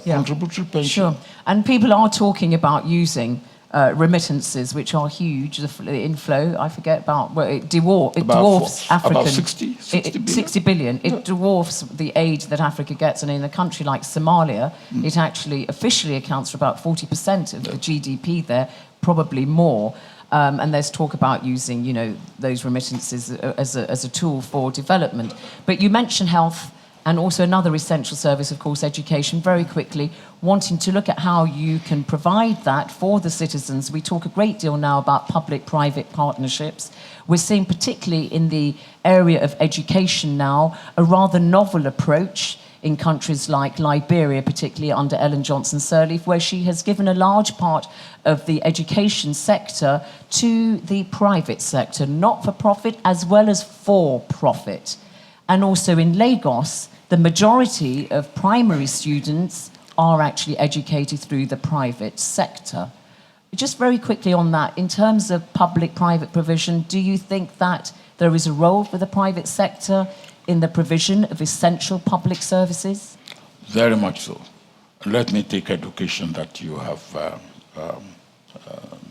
contributory pension. Sure. And people are talking about using remittances, which are huge. The inflow, I forget about, well, it dwarfs African. About 60 billion? 60 billion. It dwarfs the aid that Africa gets. And in a country like Somalia, it actually officially accounts for about 40% of the GDP there, probably more. And there's talk about using, you know, those remittances as a tool for development. But you mentioned health, and also another essential service, of course, education, very quickly, wanting to look at how you can provide that for the citizens. We talk a great deal now about public-private partnerships. We're seeing, particularly in the area of education now, a rather novel approach in countries like Liberia, particularly under Ellen Johnson Sirleaf, where she has given a large part of the education sector to the private sector, not-for-profit as well as for-profit. And also in Lagos, the majority of primary students are actually educated through the private sector. Just very quickly on that, in terms of public-private provision, do you think that there is a role for the private sector in the provision of essential public services? Very much so. Let me take education that you have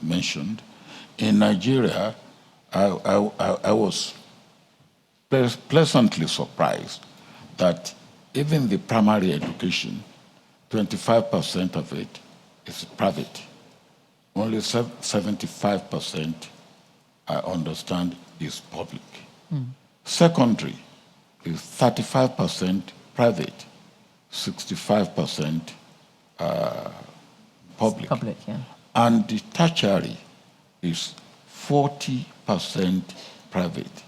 mentioned. In Nigeria, I was pleasantly surprised that even the primary education, 25% of it is private. Only 75%, I understand, is public. Secondary is 35% private, 65% public. Public, yeah. And the tertiary is 40% private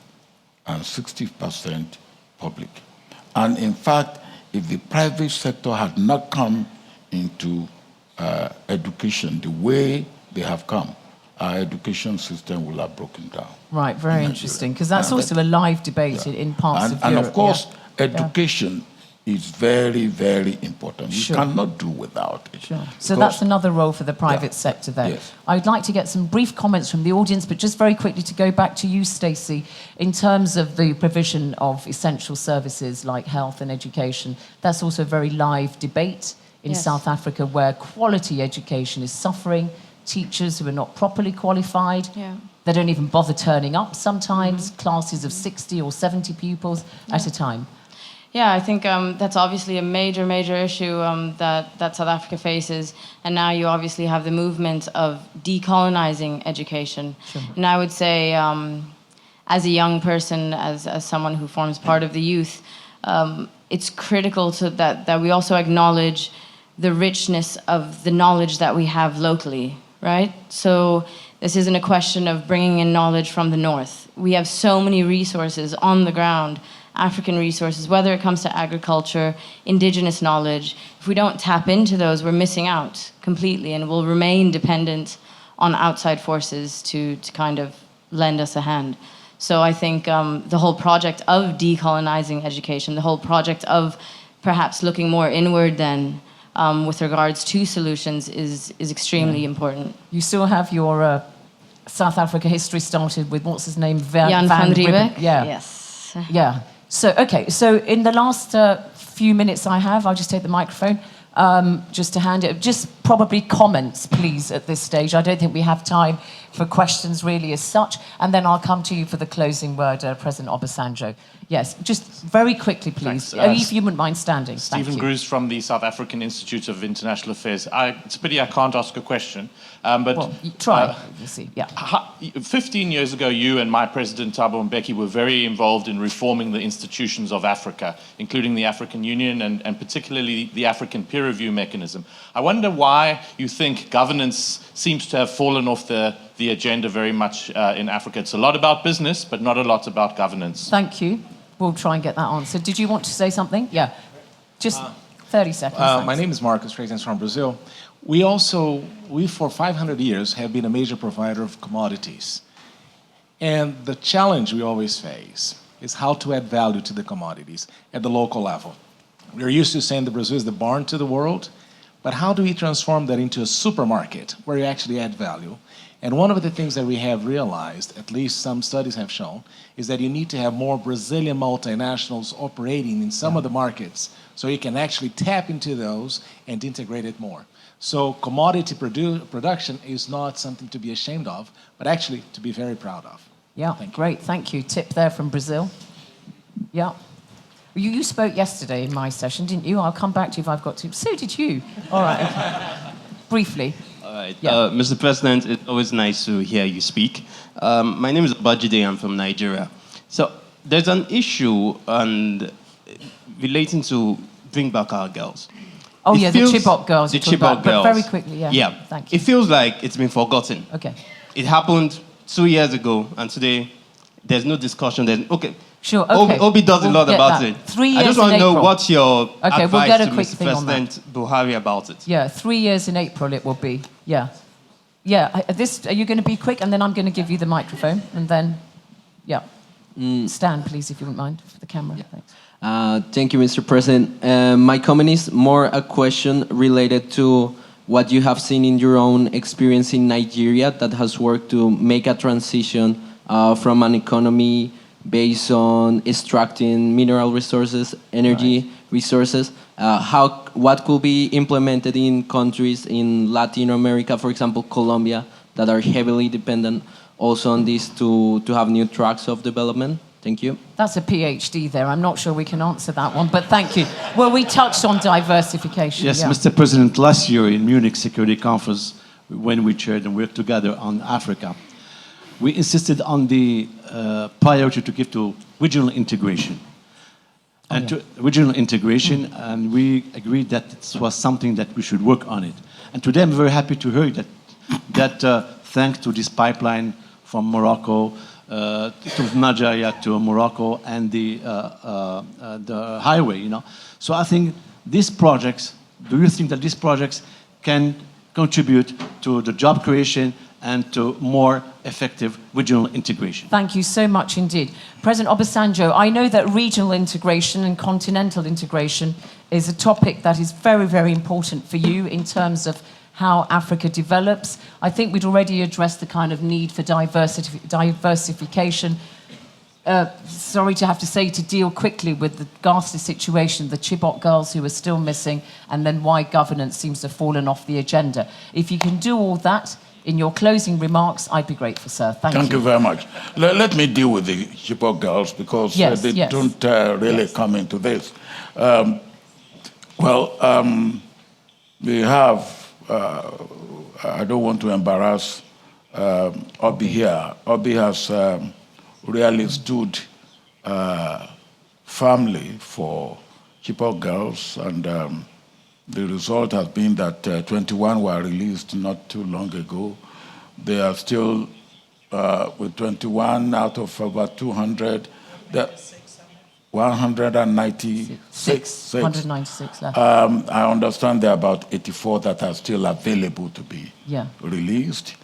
and 60% public. And in fact, if the private sector had not come into education the way they have come, our education system will have broken down. Right, very interesting, because that's also a live debate in parts of Europe. And of course, education is very, very important. You cannot do without it. Sure. So that's another role for the private sector there. Yes. I'd like to get some brief comments from the audience, but just very quickly to go back to you, Stacey, in terms of the provision of essential services like health and education. That's also a very live debate in South Africa, where quality education is suffering, teachers who are not properly qualified. They don't even bother turning up sometimes, classes of 60 or 70 pupils at a time. Yeah, I think that's obviously a major, major issue that South Africa faces. And now you obviously have the movement of decolonizing education. Sure. And I would say, as a young person, as someone who forms part of the youth, it's critical to that we also acknowledge the richness of the knowledge that we have locally, right? So this isn't a question of bringing in knowledge from the north. We have so many resources on the ground, African resources, whether it comes to agriculture, indigenous knowledge. If we don't tap into those, we're missing out completely and will remain dependent on outside forces to kind of lend us a hand. So I think the whole project of decolonizing education, the whole project of perhaps looking more inward then with regards to solutions is extremely important. You still have your South Africa history started with, what's his name? Jan van Riebeeck? Yeah. Yes. Yeah. So, okay, so in the last few minutes I have, I'll just take the microphone, just to hand it, just probably comments, please, at this stage. I don't think we have time for questions really as such, and then I'll come to you for the closing word, President Obasanjo. Yes, just very quickly, please, if you wouldn't mind standing. Stephen Grues from the South African Institute of International Affairs. It's a pity I can't ask a question, but... Well, try, we'll see, yeah. 15 years ago, you and my President Thabo Mbeki were very involved in reforming the institutions of Africa, including the African Union and particularly the African peer review mechanism. I wonder why you think governance seems to have fallen off the agenda very much in Africa. It's a lot about business, but not a lot about governance. Thank you. We'll try and get that answered. Did you want to say something? Yeah. Just 30 seconds. My name is Marcus Freitas from Brazil. We for 500 years have been a major provider of commodities. And the challenge we always face is how to add value to the commodities at the local level. We're used to saying that Brazil is the barn to the world, but how do we transform that into a supermarket where you actually add value? And one of the things that we have realized, at least some studies have shown, is that you need to have more Brazilian multinationals operating in some of the markets so you can actually tap into those and integrate it more. So commodity production is not something to be ashamed of, but actually to be very proud of. Yeah, great, thank you. Tip there from Brazil. Yeah. You spoke yesterday in my session, didn't you? I'll come back to you if I've got to. So did you. All right, okay. Briefly. All right. Yeah. Mr. President, it's always nice to hear you speak. My name is Bajide. I'm from Nigeria. So there's an issue relating to bring back our girls. Oh, the Chibok girls. The Chibok girls. But very quickly, yeah. Yeah. Thank you. It feels like it's been forgotten. Okay. It happened 2 years ago, and today there's no discussion. Sure, okay. Obi does a lot about it. 3 years I just want to know April. what's your Okay, we'll advice get a to quick Mr. thing on that. President Buhari about it. Yeah, 3 years in April it will be. Yeah. Yeah, are you going to be quick? And then I'm going to give you the microphone. And then, yeah. Stand, please, if you wouldn't mind, for the camera. Yeah. Thanks. Thank you, Mr. President. My comment is more a question related to what you have seen in your own experience in Nigeria that has worked to make a transition from an economy based on extracting mineral resources, energy resources. What could be implemented in countries in Latin America, for example, Colombia, that are heavily dependent also on this to have new tracks of development? Thank you. That's a PhD there. I'm not sure we can answer that one, but thank you. Well, we touched on diversification. Yes, yeah. Mr. President, last year in Munich Security Conference, when we chaired and worked together on Africa, we insisted on the priority to give to regional integration. And we agreed that it was something that we should work on it. And today I'm very happy to hear that thanks to this pipeline from Morocco, to Nigeria to Morocco, and the highway, So I think these projects, do you think that these projects can contribute to the job creation and to more effective regional integration? Thank you so much indeed. President Obasanjo, I know that regional integration and continental integration is a topic that is very, very important for you in terms of how Africa develops. I think we'd already addressed the kind of need for diversification. Sorry to have to say, to deal quickly with the ghastly situation, the Chibok girls who are still missing, and then why governance seems to have fallen off the agenda. If you can do all that in your closing remarks, I'd be grateful, sir. Thank you. You very much. Let me deal with the Chibok girls because they don't really come into this. We have, I don't want to embarrass Obi here. Obi has really stood firmly for Chibok girls, and the result has been that 21 were released not too long ago. They are still with 21 out of about 200. 196. 196 left. I understand there are about 84 that are still available to be released.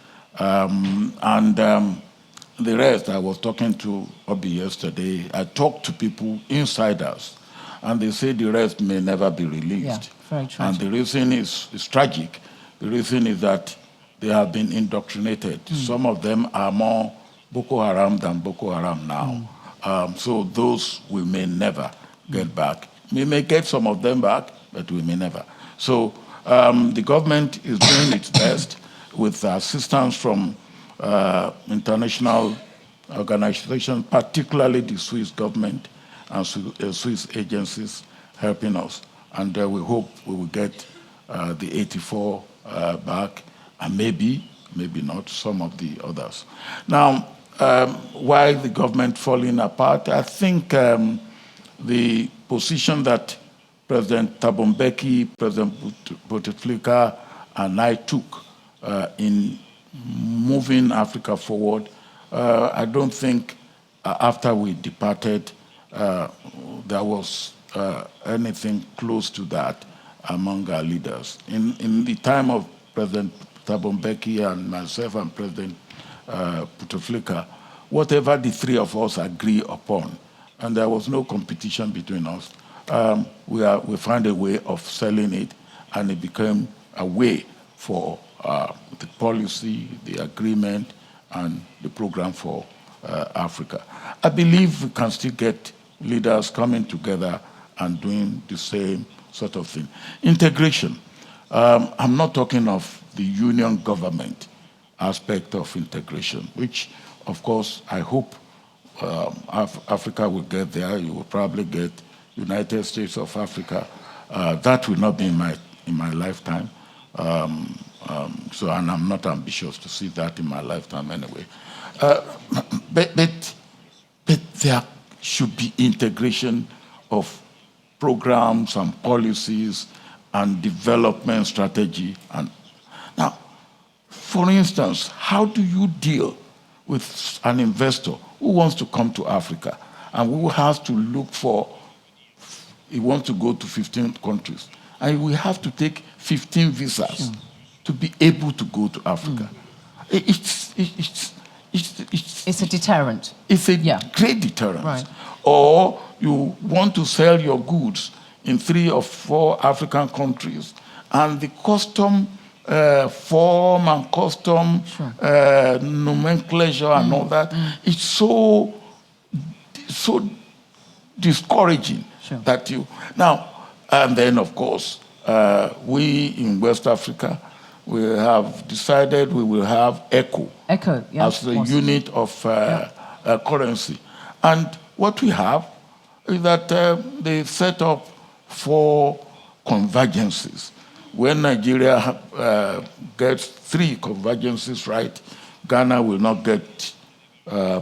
The rest, I was talking to Obi yesterday. I talked to people, insiders, and they say the rest may never be released. Yeah, very tragic. And the reason is tragic. The reason is that they have been indoctrinated. Some of them are more Boko Haram than Boko Haram now. So those we may never get back. We may get some of them back, but we may never. So the government is doing its best with assistance from international organizations, particularly the Swiss government and Swiss agencies helping us. And we hope we will get the 84 back, and maybe not, some of the others. Now, why the government falling apart? I think the position that President Thabo Mbeki, President Bouteflika, and I took in moving Africa forward, I don't think after we departed there was anything close to that among our leaders. In the time of President Thabo Mbeki and myself and President Bouteflika, whatever the three of us agree upon, and there was no competition between us, we find a way of selling it, and it became a way for the policy, the agreement, and the program for Africa. I believe we can still get leaders coming together and doing the same sort of thing. Integration. I'm not talking of the union government aspect of integration, which, of course, I hope Africa will get there. You will probably get United States of Africa. That will not be in my lifetime. And I'm not ambitious to see that in my lifetime anyway. But there should be integration of programs and policies and development strategy. And now, for instance, how do you deal with an investor who wants to come to Africa and who has to look for, he wants to go to 15 countries, and we have to take 15 visas to be able to go to Africa? It's a deterrent. It's a great deterrent. Right. Or you want to sell your goods in 3 or 4 African countries, and the custom form and custom nomenclature and all that, it's so discouraging that you... Now, and then, of course, we in West Africa, we have decided we will have ECHO as the unit of currency. And what we have is that they set up 4 convergences. When Nigeria gets 3 convergences right, Ghana will not get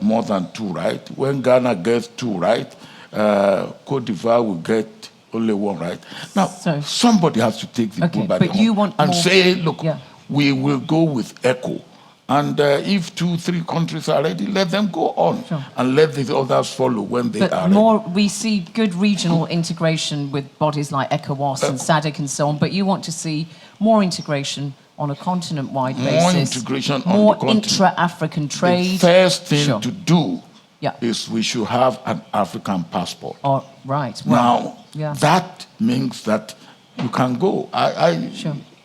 more than 2 right. When Ghana gets 2 right, Cote d'Ivoire will get only 1 right. Now, somebody has to take the bull by the horn and say, look, we will go with ECHO. And if 2, 3 countries are ready, let them go on and let the others follow when they are ready. We see good regional integration with bodies like ECOWAS and SADC and so on, but you want to see more integration on a continent-wide basis. More integration on the continent. More intra-African trade. The first thing to do is we should have an African passport. Right. Well, now, that means that you can go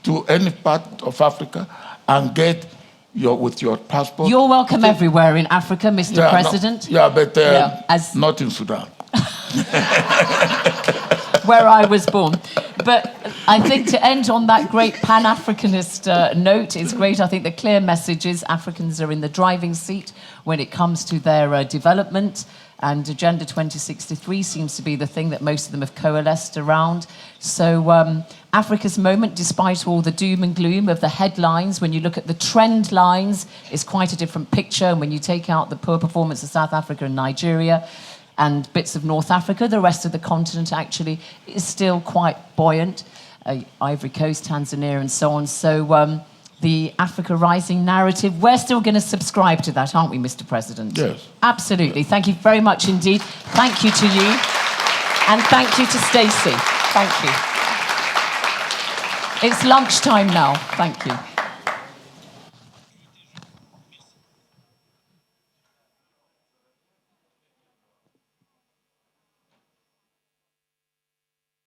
to any part of Africa and get with your passport. You're welcome everywhere in Africa, Mr. President. But not in Sudan. Where I was born. But I think to end on that great Pan-Africanist note is great. I think the clear message is Africans are in the driving seat when it comes to their development. And Agenda 2063 seems to be the thing that most of them have coalesced around. So Africa's moment, despite all the doom and gloom of the headlines, when you look at the trend lines, is quite a different picture. And when you take out the poor performance of South Africa and Nigeria and bits of North Africa, the rest of the continent actually is still quite buoyant. Ivory Coast, Tanzania, and so on. So the Africa Rising narrative, we're still going to subscribe to that, aren't we, Mr. President? Yes. Absolutely. Thank you very much indeed. Thank you to you. And thank you to Stacey. Thank you. It's lunchtime now. Thank you.